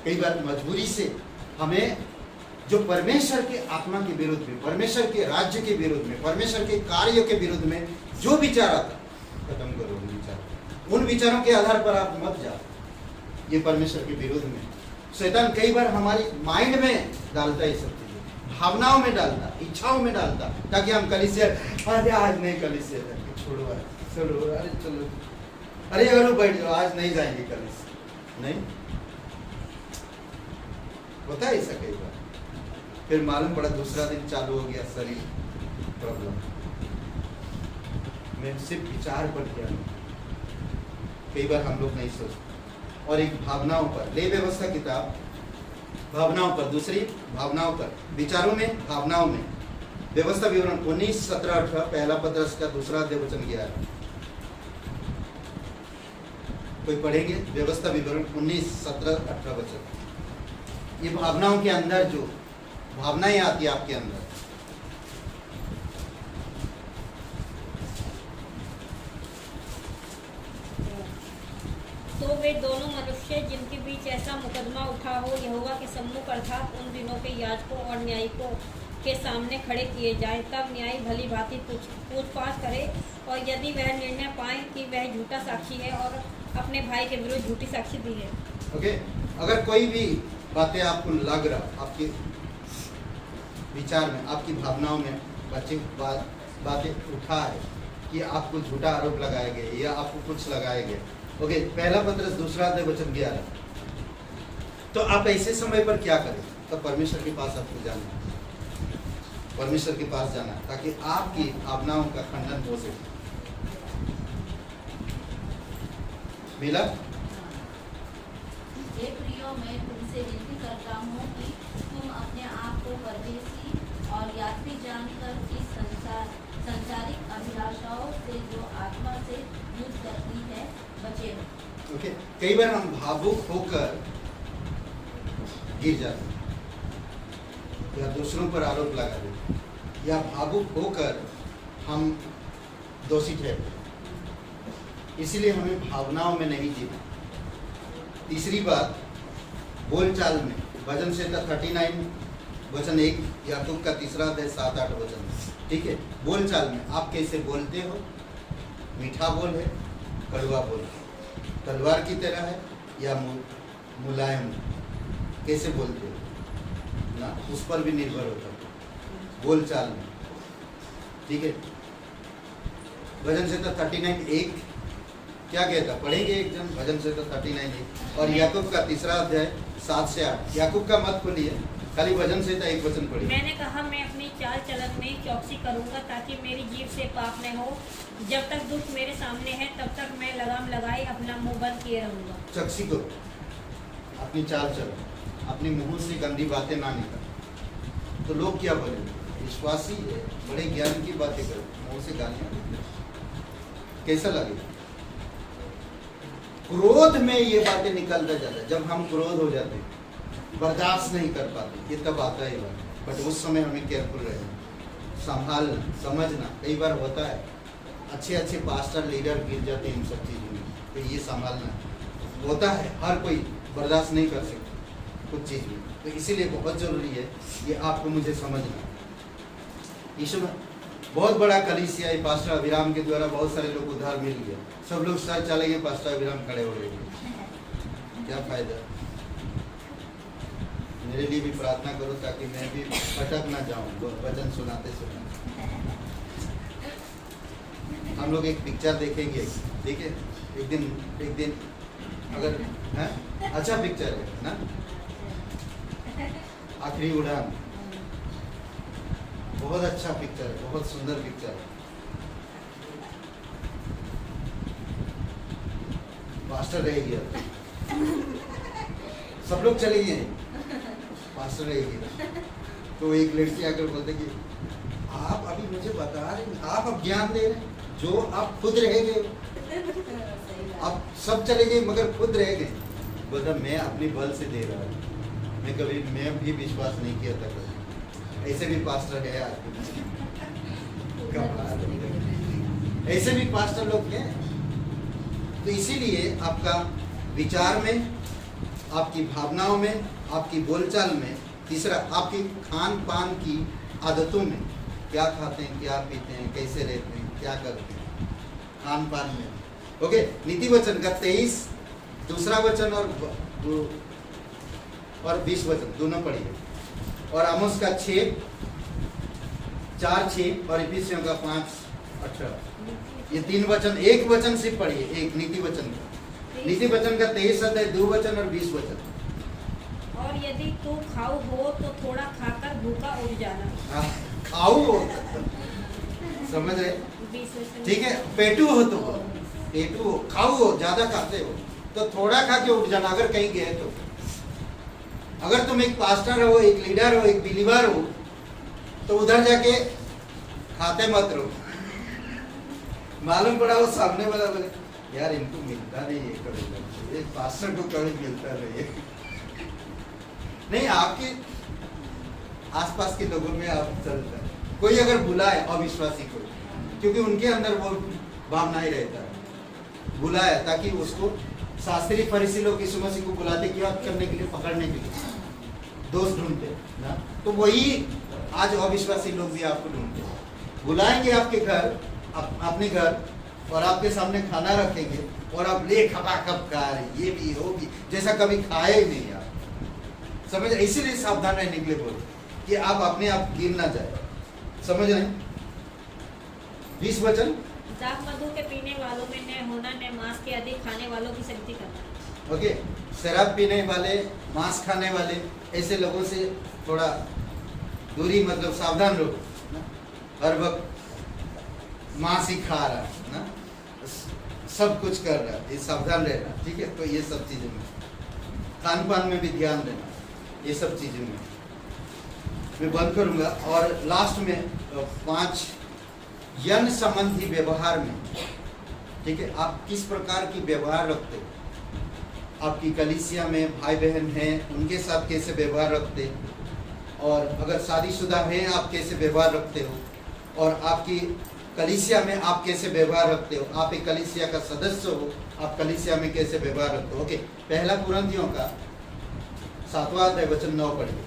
कई बार मजबूरी से हमें जो परमेश्वर के आत्मा के विरुद्ध में, परमेश्वर के राज्य के विरुद्ध में, परमेश्वर के कार्यों के विरुद्ध में जो विचार आता, खत्म करो उन विचारों। उन विचारों के आधार पर आप मत जाओ, ये परमेश्वर के विरुद्ध में। शैतान कई बार हमारी माइंड में डालता है सब चीजें, भावनाओं में डालता, इच्छाओं में डालता, ताकि हम कलीसिया, अरे आज नहीं कलीसिया जाएंगे, छोड़ो चलो, अरे चलो, अरे अगर बैठ जाओ, आज नहीं जाएंगे कलीसिया, नहीं होता है ऐसा कई बार। फिर मालूम पड़ा दूसरा दिन चालू हो गया शरीर प्रॉब्लम। मैं सिर्फ विचार पर ध्यान, कई बार हम लोग नहीं सोचते। और एक भावनाओं पर, ले व्यवस्था किताब भावनाओं पर, दूसरी भावनाओं पर, विचारों में, भावनाओं में, व्यवस्था विवरण 19, 17, 18, पहला पत्रस का दूसरा अध्याय वचन 11। कोई पढ़ेंगे? व्यवस्था विवरण 19, 17, 18 वचन। ये भावनाओं के अंदर जो भावनाएं आती है आपके अंदर, तो वे दोनों मनुष्य जिनके बीच ऐसा मुकदमा उठा हो, यहोवा के सम्मुख अर्थात उन दिनों के याजकों और न्यायिकों के सामने खड़े किए जाएं। तब न्यायी भली भांति पूछताछ करे, और यदि वह निर्णय पाए कि वह झूठा साक्षी है और अपने भाई के विरुद्ध झूठी साक्षी दी है। ओके, अगर कोई भी बातें आपको लग रहा, आपके विचार में, आपकी भावनाओं में बच्चे बातें उठा है कि आपको झूठा आरोप लगाए गए या आपको कुछ लगाए गए, ओके, पहला पत्रस दूसरा अध्याय वचन 11। तो आप ऐसे समय पर क्या करें? तो परमेश्वर के पास आपको जाना, परमेश्वर के पास जाना, ताकि आपकी भावनाओं का खंडन हो सके। मिला? हे प्रियो, मैं तुमसे विनती करता हूँ कि तुम अपने आप को परदेशी और यात्री जानकर इस संसारिक अभिलाषाओं से जो आत्मा से युद्ध करती है बचे रहो। ओके, कई बार हम भावुक होकर गिर जाते हैं, या दूसरों पर आरोप लगा देते हैं, या भावुक होकर हम दोषी ठहरते हैं। इसीलिए हमें भावनाओं में नहीं जीना। तीसरी बात, बोलचाल में, भजन संहिता 39 वचन 1, याकूब का तीसरा अध्याय 7-8 वचन। ठीक है, बोलचाल में आप कैसे बोलते हो? मीठा बोल है, कड़वा बोल है, तलवार की तरह है या मुलायम, कैसे बोलते हो ना, उस पर भी निर्भर होता है बोलचाल में। ठीक है, भजन संहिता 39:1 क्या कहता? पढ़ेंगे एक जन भजन संहिता 39:1 और याकूब का तीसरा अध्याय 7 से 8। याकूब का मत खोलिए, खाली भजन संहिता एक वचन पढ़िए। मैंने कहा, मैं अपनी चाल चलन में चौकसी करूंगा ताकि मेरी जीभ से पाप न हो। जब तक दुख मेरे सामने है तब तक मैं लगाम लगाए अपना मुंह बंद किए रहूंगा। चौकसी करो, अपनी चाल चलो, अपने मुंह से गंदी बातें ना निकल। तो लोग क्या बोलेंगे? विश्वासी है, बड़े ज्ञान की बातें करो, मुंह से गालियां, कैसा लगेगा? क्रोध में ये बातें निकलता जाता है। जब हम क्रोध हो जाते हैं, बर्दाश्त नहीं कर पाते, ये तब आता है बात। बट उस समय हमें केयरफुल रहना, संभालना, समझना। कई बार होता है अच्छे अच्छे पास्टर लीडर गिर जाते हैं इन सब चीज़ों में, तो ये संभालना होता है। हर कोई बर्दाश्त नहीं कर सकता कुछ चीज़ में, तो इसीलिए बहुत ज़रूरी है ये आपको मुझे समझना। यीशु में बहुत बड़ा कलीसिया है, पास्टर अभिराम के द्वारा बहुत सारे लोग उद्धार मिल गया। सब लोग सर चलेंगे, पास्टर अभिराम खड़े हो गए, क्या फायदा? मेरे लिए भी प्रार्थना करो ताकि मैं भी भटक ना जाऊं वचन सुनाते सुनाते। हम लोग एक पिक्चर देखेंगे, ठीक है? एक दिन अगर है अच्छा पिक्चर है ना, आखिरी उड़ान, बहुत अच्छा पिक्चर है, बहुत सुंदर पिक्चर है। पास्टर रह गया, सब लोग चले गए, पास्टर रह गया। तो एक लड़की आकर बोलते कि आप अभी मुझे बता रहे, आप अब ज्ञान दे रहे, जो आप खुद रह गए, आप सब चले गए मगर खुद रह गए। बोलता मैं अपनी बल से दे रहा हूँ, मैं भी विश्वास नहीं किया था कभी। ऐसे भी पास्टर है आज, ऐसे भी पास्टर लोग हैं। तो इसीलिए आपका विचार में, आपकी भावनाओं में, आपकी बोलचाल में, तीसरा आपकी खान पान की आदतों में, क्या खाते हैं, क्या पीते हैं, कैसे रहते हैं, क्या करते हैं, खान पान में। ओके, नीति वचन का 23 दूसरा वचन और 20 वचन दोनों पढ़िए, और आमोस का 4:6 और इफिसियों का 5:18। ये 3 वचन, एक वचन सिर्फ पढ़िए, एक नीति वचन का। नीति वचन का 23 अध्याय 2 वचन और 20 वचन। और यदि तू खाऊ हो तो थोड़ा खाकर भूखा उठ जाना। खाऊ हो, समझ रहे? 20 वचन। ठीक है, पेटू हो तो पेटू हो, खाऊ हो, ज्यादा खाते हो तो थोड़ा खा के उठ जाना अगर कहीं गए तो। अगर तुम एक पास्टर हो, एक लीडर हो, एक बिलीवर हो, तो उधर जाके खाते मत रहो। मालूम पड़ा वो सामने वाला बोले यार इनको मिलता नहीं है कभी, एक पास्टर को कभी मिलता नहीं है। नहीं, आपके आसपास के लोगों में आप चलता है, कोई अगर बुलाए अविश्वासी को, क्योंकि उनके अंदर वो भावना ही रहता है, बुलाए ताकि उसको शास्त्री फरीसी लोग यीशु मसीह को बुलाते क्या करने के लिए, पकड़ने के लिए, दोष ढूंढते ना। तो वही आज अविश्वासी लोग भी आपको ढूंढते, बुलाएंगे आपके घर, अपने घर, और आपके सामने खाना रखेंगे और आप ले खपा खप खा रहे, ये भी हो भी जैसा कभी खाए ही नहीं आप, समझ। इसीलिए सावधान रहने के लिए बोले कि आप अपने आप गिर ना जाए, समझ रहे? 20 वचन, दाख मधु के पीने वालों में न होना, न मांस के अधिक खाने वालों की संगति करना। ओके, शराब पीने वाले, मांस खाने वाले, ऐसे लोगों से थोड़ा दूरी, मतलब सावधान रहो ना। हर वक्त मांस ही खा रहा है ना, सब कुछ कर रहा है, ये सावधान रहना, ठीक है। तो ये सब चीजें में, खान पान में भी ध्यान देना, ये सब चीजें में मैं बंद करूंगा। और लास्ट में 5 यन संबंधी व्यवहार में, ठीक है, आप किस प्रकार की व्यवहार रखते हो, आपकी कलीसिया में भाई बहन हैं उनके साथ कैसे व्यवहार रखते, और अगर शादीशुदा हैं आप कैसे व्यवहार रखते हो, और आपकी कलीसिया में आप कैसे व्यवहार रखते हो, आप एक कलीसिया का सदस्य हो, आप कलीसिया में कैसे व्यवहार रखते हो। ओके, पहला कुरिन्थियों का 7वां अध्याय वचन 9 पढ़िए।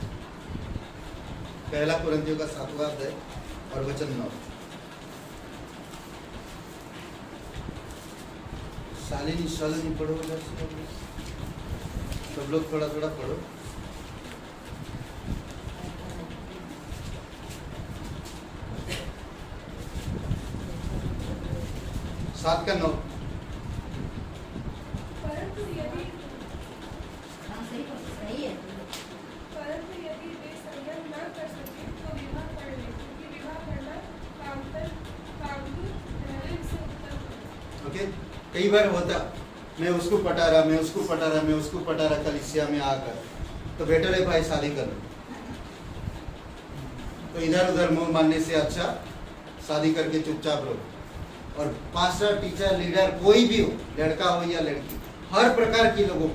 पहला कुरिन्थियों का 7वां अध्याय और वचन 9। शालिनी पढ़ो उधर से, सब लोग थोड़ा थोड़ा पढ़ो। सात का 9। परंतु यदि वे संयम न कर सके तो विवाह कर ले, क्योंकि विवाह करना कामतुर से उत्तम है। ओके, कई बार होता मैं उसको पटा रहा, मैं उसको पटा रहा, मैं उसको पटा रहा कलीसिया में आकर, तो बेटर है भाई शादी कर लो। तो इधर उधर मुंह मारने से अच्छा शादी करके चुपचाप रहो। और पास्टर, टीचर, लीडर कोई भी हो, लड़का हो या लड़की, हर प्रकार के लोगों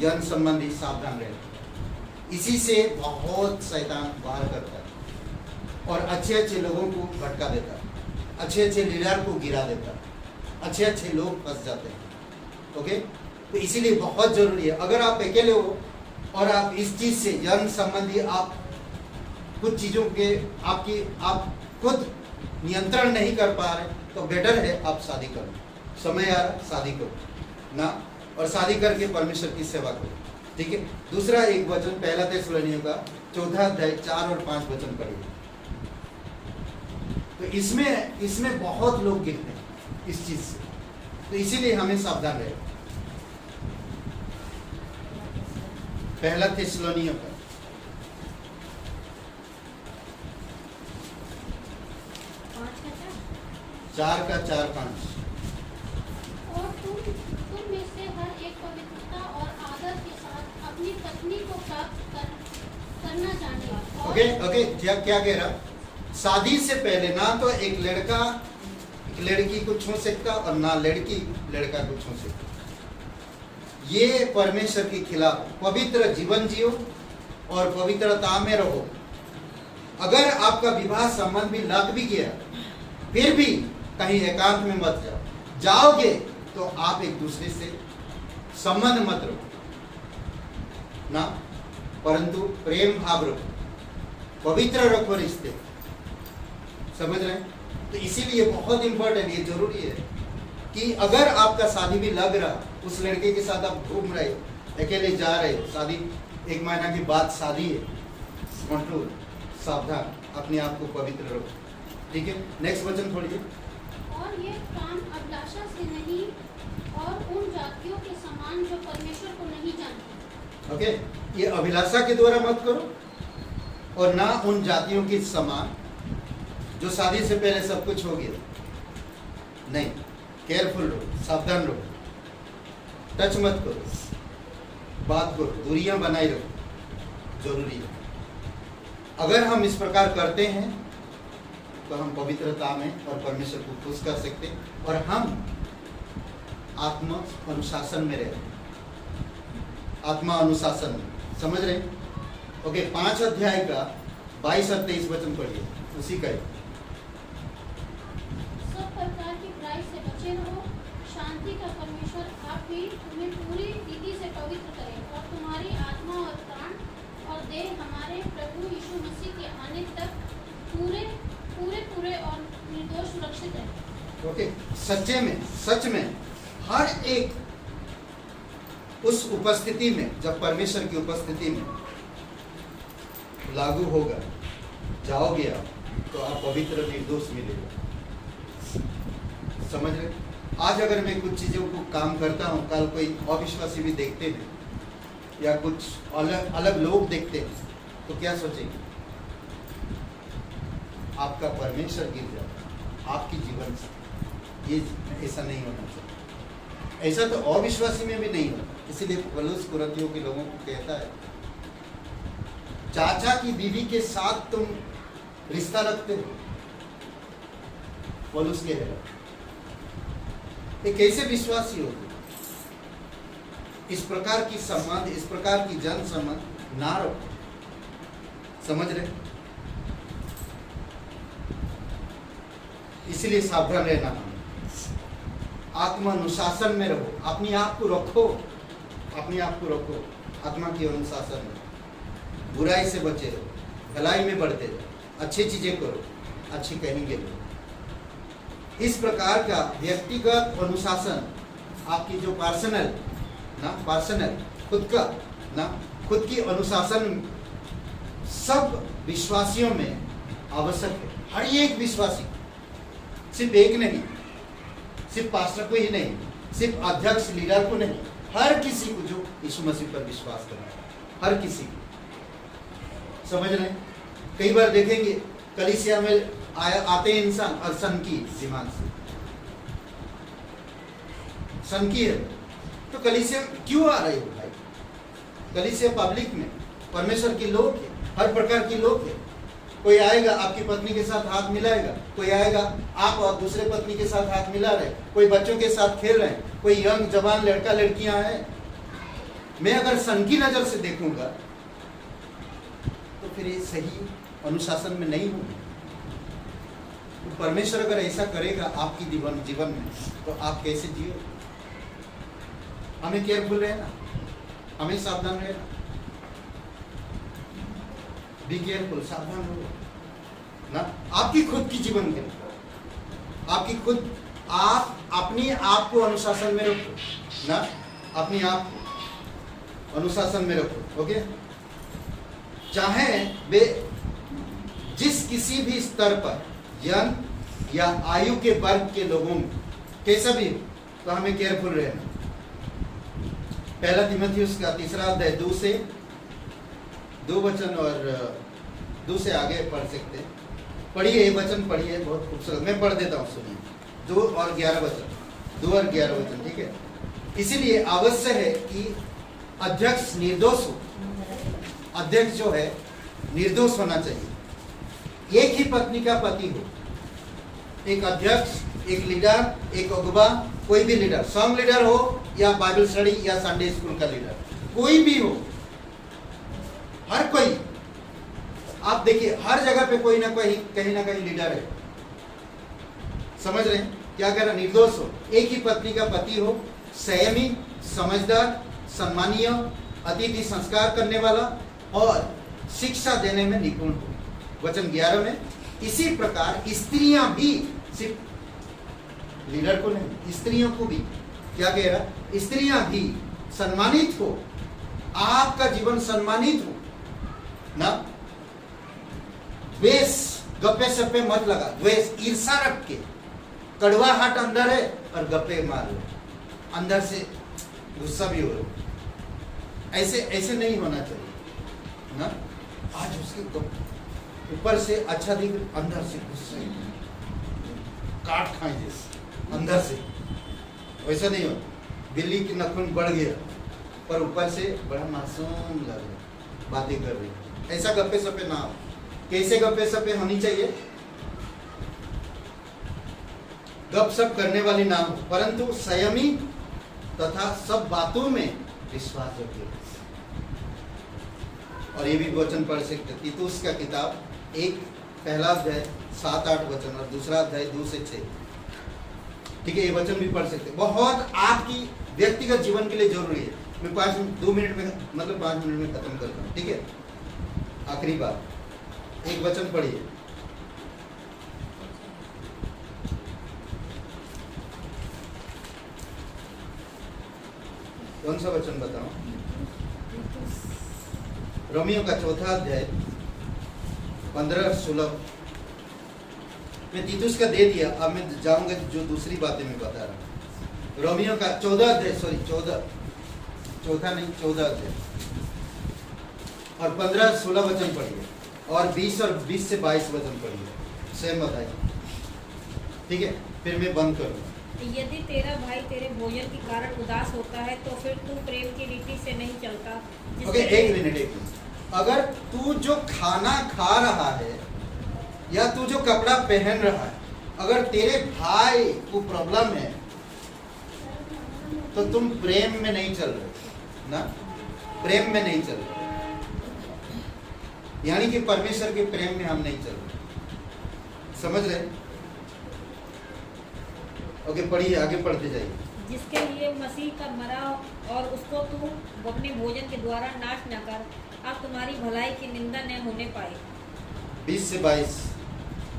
यौन संबंधी सावधान रहे। इसी से बहुत शैतान बाहर करता है और अच्छे अच्छे लोगों को भटका देता है, अच्छे अच्छे लीडर को गिरा देता है, अच्छे अच्छे लोग फंस जाते हैं। ओके, तो इसीलिए बहुत जरूरी है, अगर आप अकेले हो और आप इस चीज से यौन संबंधी आप कुछ चीजों के आप खुद नियंत्रण नहीं कर पा रहे, तो बेटर है आप शादी करो। समय आ रहा, शादी करो ना, और शादी करके परमेश्वर की सेवा करो, ठीक है। दूसरा एक वचन, पहला थिस्सलुनीकियों का 4 अध्याय 4 और 5 वचन पढ़िए। तो इसमें बहुत लोग गिरते हैं इस चीज से, तो इसीलिए हमें सावधान रहे। पहला थिस्सलुनीकियों का 4 का 4-5। और तुम में से हर एक पवित्रता और आदर के साथ अपनी पत्नी को प्राप्त करना जाने। ओके, क्या कह रहा, शादी से पहले ना तो एक लड़का एक लड़की को छू सकता और ना लड़की लड़का को छू सकता। ये परमेश्वर के खिलाफ। पवित्र जीवन जियो और पवित्रता में रहो। अगर आपका विवाह संबंध भी लग भी गया, फिर भी कहीं एकांत में मत जाओ। जाओगे तो आप एक दूसरे से संबंध मत रखो ना, परंतु प्रेम भाव रखो, पवित्र रखो रिश्ते। समझ रहे हैं? तो इसीलिए बहुत इंपॉर्टेंट, ये जरूरी है कि अगर आपका शादी भी लग रहा, उस लड़के के साथ आप घूम रहे, अकेले जा रहे, शादी 1 महीना की बाद शादी है, कंट्रोल, सावधान, अपने आप को पवित्र रखो। ठीक है, नेक्स्ट वचन पढ़िए। और ये काम अभिलाषा से नहीं और उन जातियों के समान जो परमेश्वर को नहीं जानते। ओके, ये अभिलाषा के द्वारा मत करो और ना उन जातियों के समान जो शादी से पहले सब कुछ हो गया। नहीं, केयरफुल रहो, सावधान रहो, टच मत करो, बात करो, दूरियां बनाए रखो, जरूरी है। अगर हम इस प्रकार करते हैं तो हम पवित्रता में और परमेश्वर को खुश कर सकते हैं और हम आत्मा अनुशासन में रहते हैं। आत्मा अनुशासन में, समझ रहे हैं? ओके, 5 अध्याय का 22 और 23 वचन पढ़िए, उसी का ही। सब प्रकार की बुराई से बचे रहो। शांति का परमेश्वर आप भी तुम्हें पूरी रीति से पवित्र करे और तुम्हारी आत्मा और प्राण और देह हमारे प्रभु यीशु मसीह के आने तक पूरे और निर्दोष सुरक्षित रहे। ओके, सच में हर एक उस उपस्थिति में, जब परमेश्वर की उपस्थिति में लागू होगा, जाओगे आप तो आप पवित्र निर्दोष मिलेगा। समझ रहे? आज अगर मैं कुछ चीजों को काम करता हूँ, कल कोई अविश्वासी भी देखते हैं या कुछ अलग लोग देखते हैं, तो क्या सोचेंगे? आपका परमेश्वर गिर जाता आपकी जीवन से। ये ऐसा नहीं होना चाहिए। ऐसा तो अविश्वासी में भी नहीं होता। इसीलिए पौलुस कुरिन्थियों के लोगों को कहता है, चाचा की बीवी के साथ तुम रिश्ता रखते हो। पौलुस कह रहा है, ये कैसे विश्वासी होते? इस प्रकार की संबंध, इस प्रकार की जन संबंध ना रखो। समझ रहे? इसलिए सावधान रहना हमें। आत्मा अनुशासन में रहो, अपने आप को रखो, अपने आप को रखो आत्मा के अनुशासन में। बुराई से बचे रहो, भलाई में बढ़ते रहो, अच्छी चीजें करो, अच्छी कहेंगे लोग। इस प्रकार का व्यक्तिगत अनुशासन आपकी जो पर्सनल खुद की अनुशासन सब विश्वासियों में आवश्यक है। हर एक विश्वासी, सिर्फ एक नहीं, सिर्फ पास्टर को ही नहीं, सिर्फ अध्यक्ष लीडर को नहीं, हर किसी को जो यीशु मसीह पर विश्वास करता है, हर किसी को। समझ रहे हैं? कई बार देखेंगे कलीसिया में आते हैं इंसान और सनकी दिमाग से, सनकी है तो कलीसिया क्यों आ रहे हो भाई? कलीसिया पब्लिक में परमेश्वर के लोग हैं, हर प्रकार के लोग हैं। कोई आएगा आपकी पत्नी के साथ हाथ मिलाएगा, कोई आएगा आप और दूसरे पत्नी के साथ हाथ मिला रहे, कोई बच्चों के साथ खेल रहे हैं, कोई यंग जवान लड़का लड़कियां हैं। मैं अगर सनकी नजर से देखूंगा तो फिर ये सही अनुशासन में नहीं होगी। तो परमेश्वर अगर ऐसा करेगा आपकी जीवन में तो आप कैसे जियो? हमें केयरफुल रहना, हमें सावधान रहना। बी केयरफुल, सावधान रहो ना। आपकी खुद की जीवन के, आपकी खुद, आप अपने आप को अनुशासन में रखो ना, अपने आप को अनुशासन में रखो। ओके, चाहे वे जिस किसी भी स्तर पर, यंग या आयु के वर्ग के लोगों में कैसा भी हो, तो हमें केयरफुल रहना। 1 तीमुथियुस का 3 अध्याय 2 वचन और 2 से आगे पढ़ सकते हैं। पढ़िए, ये वचन पढ़िए, बहुत खूबसूरत। मैं पढ़ देता हूँ, सुनिए। 2 और 11 वचन, ठीक है। इसीलिए आवश्यक है कि अध्यक्ष निर्दोष हो। अध्यक्ष जो है निर्दोष होना चाहिए। एक ही पत्नी का पति हो। एक अध्यक्ष एक लीडर, एक अगुवा, कोई भी लीडर, सॉन्ग लीडर हो या बाइबल स्टडी या संडे स्कूल का लीडर, कोई भी हो, हर कोई, आप देखिए हर जगह पे कोई ना कोई कहीं ना कहीं लीडर है। समझ रहे हैं क्या कह रहा? निर्दोष हो, एक ही पत्नी का पति हो, संयमी, समझदार, सम्मानीय, अतिथि संस्कार करने वाला और शिक्षा देने में निपुण हो। वचन 11 में इसी प्रकार स्त्रियां भी, सिर्फ लीडर को नहीं, स्त्रियों को भी क्या कह रहा? स्त्रियां भी सम्मानित हो, आपका जीवन सम्मानित हो ना। द्वेष, गप्पे सप्पे मत लगा, द्वेष, ईर्षा रख के, कड़वा हाथ अंदर है और गप्पे मार लो, अंदर से गुस्सा भी हो रहा, ऐसे ऐसे नहीं होना चाहिए ना। आज उसके ऊपर से अच्छा दिख, अंदर से गुस्से, काट खाए जैसे अंदर से, वैसा नहीं हो। बिल्ली की नखून बढ़ गया पर ऊपर से बड़ा मासूम लग रहा, बातें कर रही, ऐसा गप्पे सप्पे ना हो। कैसे गप्पे सप्पे होनी चाहिए? गप सप करने वाली ना हो, परंतु संयमी तथा सब बातों में विश्वास रखिए। और ये भी वचन पढ़ सकते, तीतुस का किताब 1 पहला अध्याय 7-8 वचन और दूसरा अध्याय 2 से 6। ठीक है, ये वचन भी पढ़ सकते, बहुत आपकी व्यक्तिगत जीवन के लिए जरूरी है। मैं 2 मिनट में, मतलब 5 मिनट में खत्म करता हूँ। ठीक है, आखिरी बात, एक वचन पढ़िए। कौन सा वचन बताऊं? रोमियो का 4 अध्याय 15-16 मैं तीतुस का दे दिया। अब मैं जाऊंगा जो दूसरी बातें मैं बता रहा हूँ। रोमियो का 14 अध्याय, सॉरी 14 अध्याय और 15-16 वचन पढ़िए और 20 और 20 से 22 वचन पढ़िए, सेम बताइए। ठीक है, फिर मैं बंद करूँगा। यदि तेरा भाई तेरे भोजन के कारण उदास होता है तो फिर तू प्रेम की रीति से नहीं चलता। ओके, एक मिनट। अगर तू जो खाना खा रहा है या तू जो कपड़ा पहन रहा है, अगर तेरे भाई को प्रॉब्लम है तो तुम प्रेम में नहीं चल रहे ना, प्रेम में नहीं चल रहे, यानी कि परमेश्वर के प्रेम में हम नहीं चल रहे। समझ रहे? ओके, पढ़िए, आगे पढ़ते जाइए। जिसके लिए मसीह का मरा और उसको तू अपने भोजन के द्वारा नाश न कर, अब तुम्हारी भलाई की निंदा न होने पाए। 20 से 22।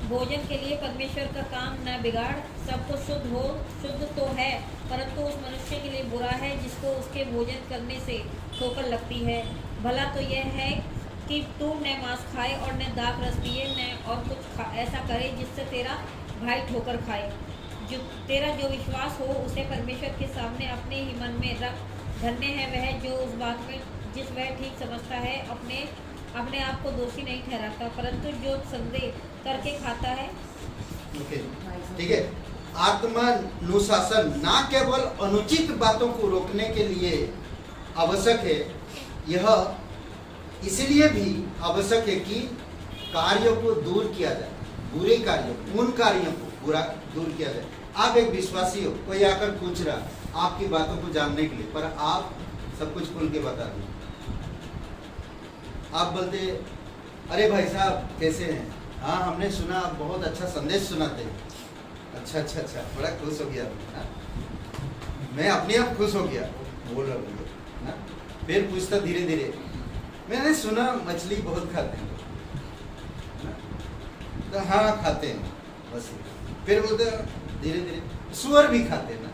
भोजन के लिए परमेश्वर का काम न बिगाड़, सब कुछ शुद्ध हो, शुद्ध तो है, परंतु उस मनुष्य के लिए बुरा है जिसको उसके भोजन करने से ठोकर लगती है। भला तो यह है कि तू न मांस खाए और न दाख रस पिए, न और कुछ ऐसा करे जिससे तेरा भाई ठोकर खाए। जो तेरा जो विश्वास हो उसे परमेश्वर के सामने अपने ही मन में रख। धन्य है वह जो उस बात में जिस वह ठीक समझता है अपने आप को दोषी नहीं ठहराता, परंतु जो संदेह करके खाता है। ओके, ठीक है। आत्मानुशासन ना केवल अनुचित बातों को रोकने के लिए आवश्यक है, यह इसलिए भी आवश्यक है कि कार्यों को दूर किया जाए, बुरे कार्यों, उन कार्यों को बुरा दूर किया जाए। आप एक विश्वासी हो, कोई आकर पूछ रहा आपकी बातों को जानने के लिए, पर आप सब कुछ खुल के बता दिए। आप बोलते अरे भाई साहब कैसे हैं? हाँ, हमने सुना आप बहुत अच्छा संदेश सुनाते हैं। अच्छा, बड़ा खुश हो गया ना? मैं अपने आप खुश हो गया, बोल रहा हूँ ना। फिर पूछता धीरे धीरे, मैंने सुना मछली बहुत खाते हैं ना? तो हाँ खाते हैं बस। फिर बोलते धीरे धीरे सुअर भी खाते हैं ना?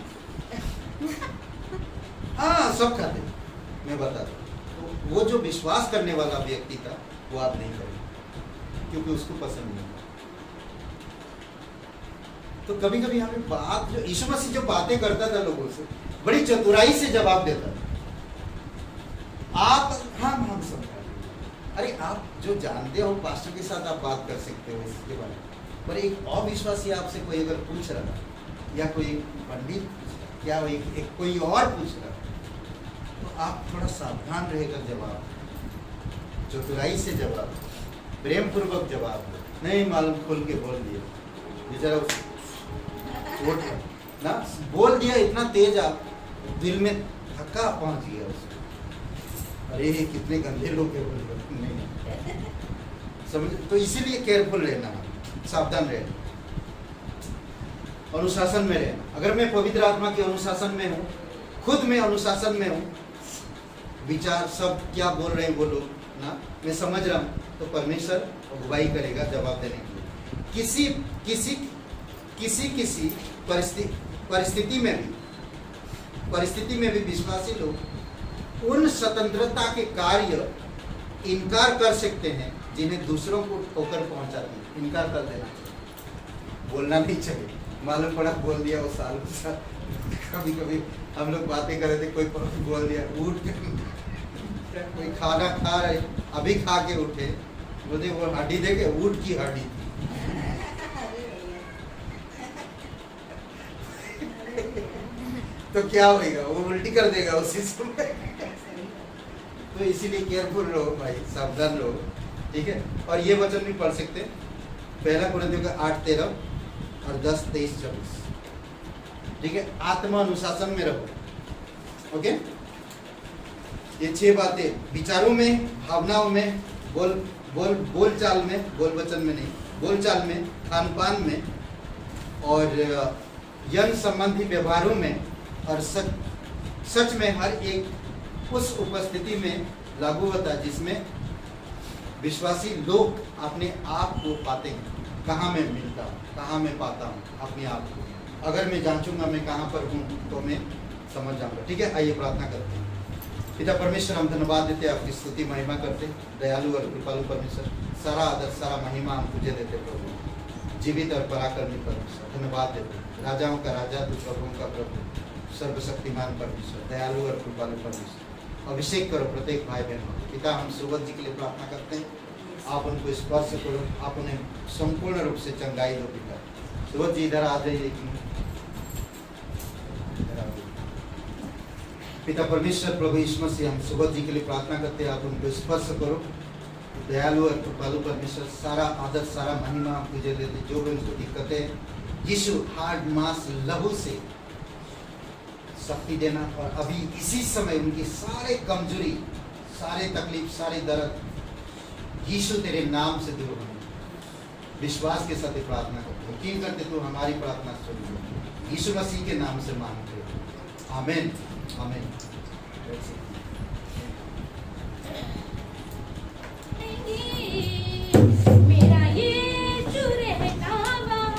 हाँ सब खाते हैं। मैं बता दूं, तो वो जो विश्वास करने वाला व्यक्ति था वो आप नहीं करेंगे क्योंकि उसको पसंद नहीं। तो कभी कभी हमें बात, जो यीशु मसीह जो बातें करता था लोगों से, बड़ी चतुराई से जवाब देता था। आप हम सब, अरे आप जो जानते हो पास्टर के साथ आप बात कर सकते हो इसके बारे में, पर एक अविश्वासी आपसे कोई अगर पूछ रहा या कोई पंडित या कोई और पूछ रहा, तो आप थोड़ा सावधान रहकर जवाब, चतुराई से जवाब, प्रेम पूर्वक जवाब, नहीं मालूम खोल के बोल दिया बेचारा उठ ना, बोल दिया इतना तेज, आप दिल में धक्का पहुंच गया उसको, अरे ये कितने गंदे लोग हैं, नहीं समझ। तो इसीलिए केयरफुल रहना, सावधान रहना, अनुशासन में रहना। अगर मैं पवित्र आत्मा के अनुशासन में हूँ, खुद में अनुशासन में हूँ, विचार सब क्या बोल रहे हैं वो लोग ना, मैं समझ रहा हूँ, तो परमेश्वर अगुवाई करेगा जवाब देने के लिए। किसी परिस्थिति में भी विश्वासी लोग उन स्वतंत्रता के कार्य इनकार कर सकते हैं जिन्हें दूसरों को ठोकर पहुंचाती है। इनकार कर देना, बोलना नहीं चाहिए। मालूम पड़ा बोल दिया वो साल कभी कभी हम लोग बातें कर रहे थे, कोई बोल दिया उठ के, कोई खाना खा रहे, अभी खा के उठे, बोले वो हड्डी देखे, ऊँट की हड्डी थी। तो क्या होगा, वो उल्टी कर देगा उसी समय। तो इसीलिए केयरफुल रहो भाई, सावधान रहो, ठीक है। और ये वचन भी पढ़ सकते हैं, पहला कुरिन्थियों का 8:13 और 10:23-24, ठीक है। आत्मा अनुशासन में रहो, ओके। ये 6 बातें विचारों में, भावनाओं में, बोल चाल में, बोल वचन में नहीं, बोल चाल में, खान पान में, और यंग संबंधी व्यवहारों में, और सच में हर एक उस उपस्थिति में लागू होता है जिसमें विश्वासी लोग अपने आप को पाते हैं। कहाँ मैं मिलता हूँ, कहाँ मैं पाता हूँ अपने आप को। अगर मैं जांचूंगा मैं कहाँ पर हूँ तो मैं समझ जाऊंगा, ठीक है। आइए प्रार्थना करते हैं। पिता परमेश्वर, हम धन्यवाद देते हैं, आपकी स्तुति महिमा करते, दयालु और कृपालु परमेश्वर, सारा आदर सारा महिमा हम तुझे देते प्रभु, जीवित और पराक्रमी परमेश्वर, धन्यवाद देते। राजाओं का राजा, तू प्रभुओं का प्रभु, सर्वशक्तिमान परमेश्वर, दयालु और कृपालु परमेश्वर, अभिषेक करो प्रत्येक भाई बहनों। पिता, हम सुबोध जी के लिए प्रार्थना करते हैं, आप उनको स्पर्श करो, आप उन्हें संपूर्ण रूप से चंगाई दो। पिता सुबोध जी इधर आ जाइए। पिता परमेश्वर, प्रभु यीशु मसीह, हम सुबोध जी के लिए प्रार्थना करते हैं, आप उनको स्पर्श करो, दयालु और कृपालु परमेश्वर, सारा आदर सारा महिमा हम तुझे देते। जो भी उनको दिक्कतें, यीशु हार्ड मांस लहू से शक्ति देना, और अभी इसी समय उनकी सारे कमजोरी, सारे तकलीफ, सारे दर्द यीशु तेरे नाम से दूर होने, विश्वास के साथ प्रार्थना करते, यकीन करते तो हमारी प्रार्थना सुन, यीशु मसीह के नाम से मांगते, आमीन आमीन। मेरा यीशु रहता वहाँ,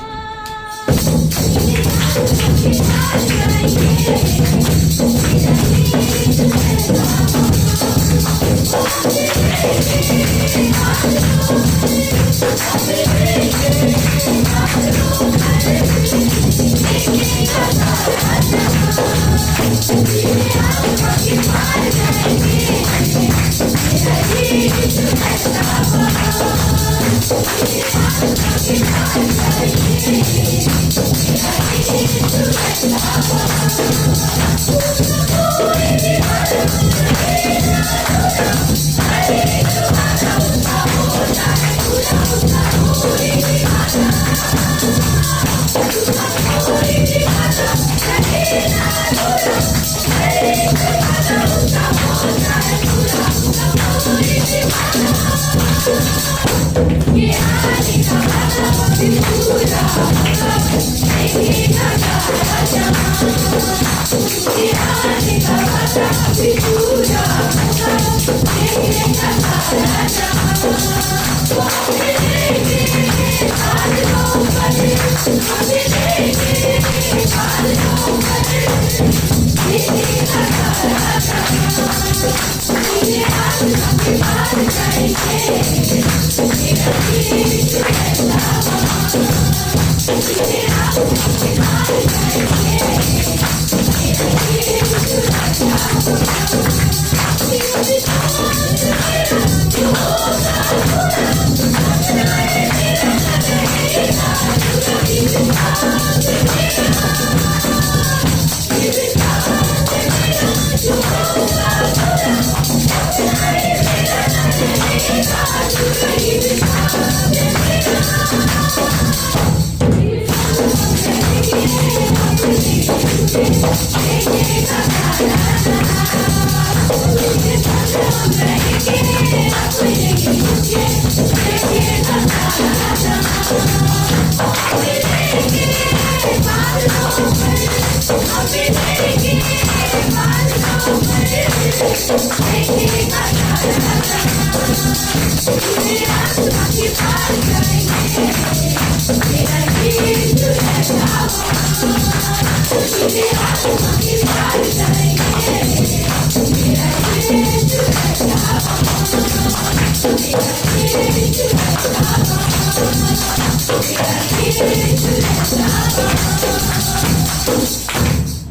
Thank you.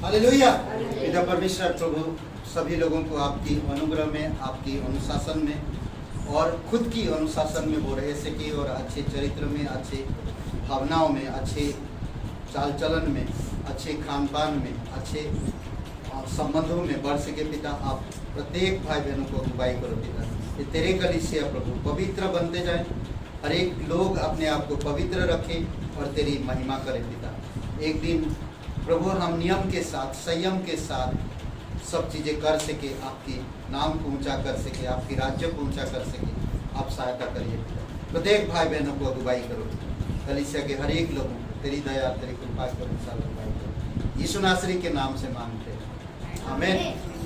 हालेलुया। पिता परमेश्वर प्रभु सभी लोगों को आपकी अनुग्रह में, आपकी अनुशासन में और खुद की अनुशासन में वो रह सके और अच्छे चरित्र में, अच्छे भावनाओं में, अच्छे चाल चलन में, अच्छे खान पान में, अच्छे संबंधों में बढ़ सके। पिता आप प्रत्येक भाई बहनों को अगुवाई करो पिता। ये तेरे कलीसिया प्रभु पवित्र बनते जाए, हर एक लोग अपने आप को पवित्र रखें और तेरी महिमा करें पिता। एक दिन प्रभु हम नियम के साथ, संयम के साथ सब चीज़ें कर सके, आपकी नाम को ऊंचा कर सके, आपकी राज्य को ऊंचा कर सके। आप सहायता करिए पिता। प्रत्येक भाई बहनों को अगुवाई करो, कलीसिया के हर एक लोगों को तेरी दया, तेरी कृपा करो, अगुवाई करो। यीशु नासरी के नाम से मांगते हैं, आमीन।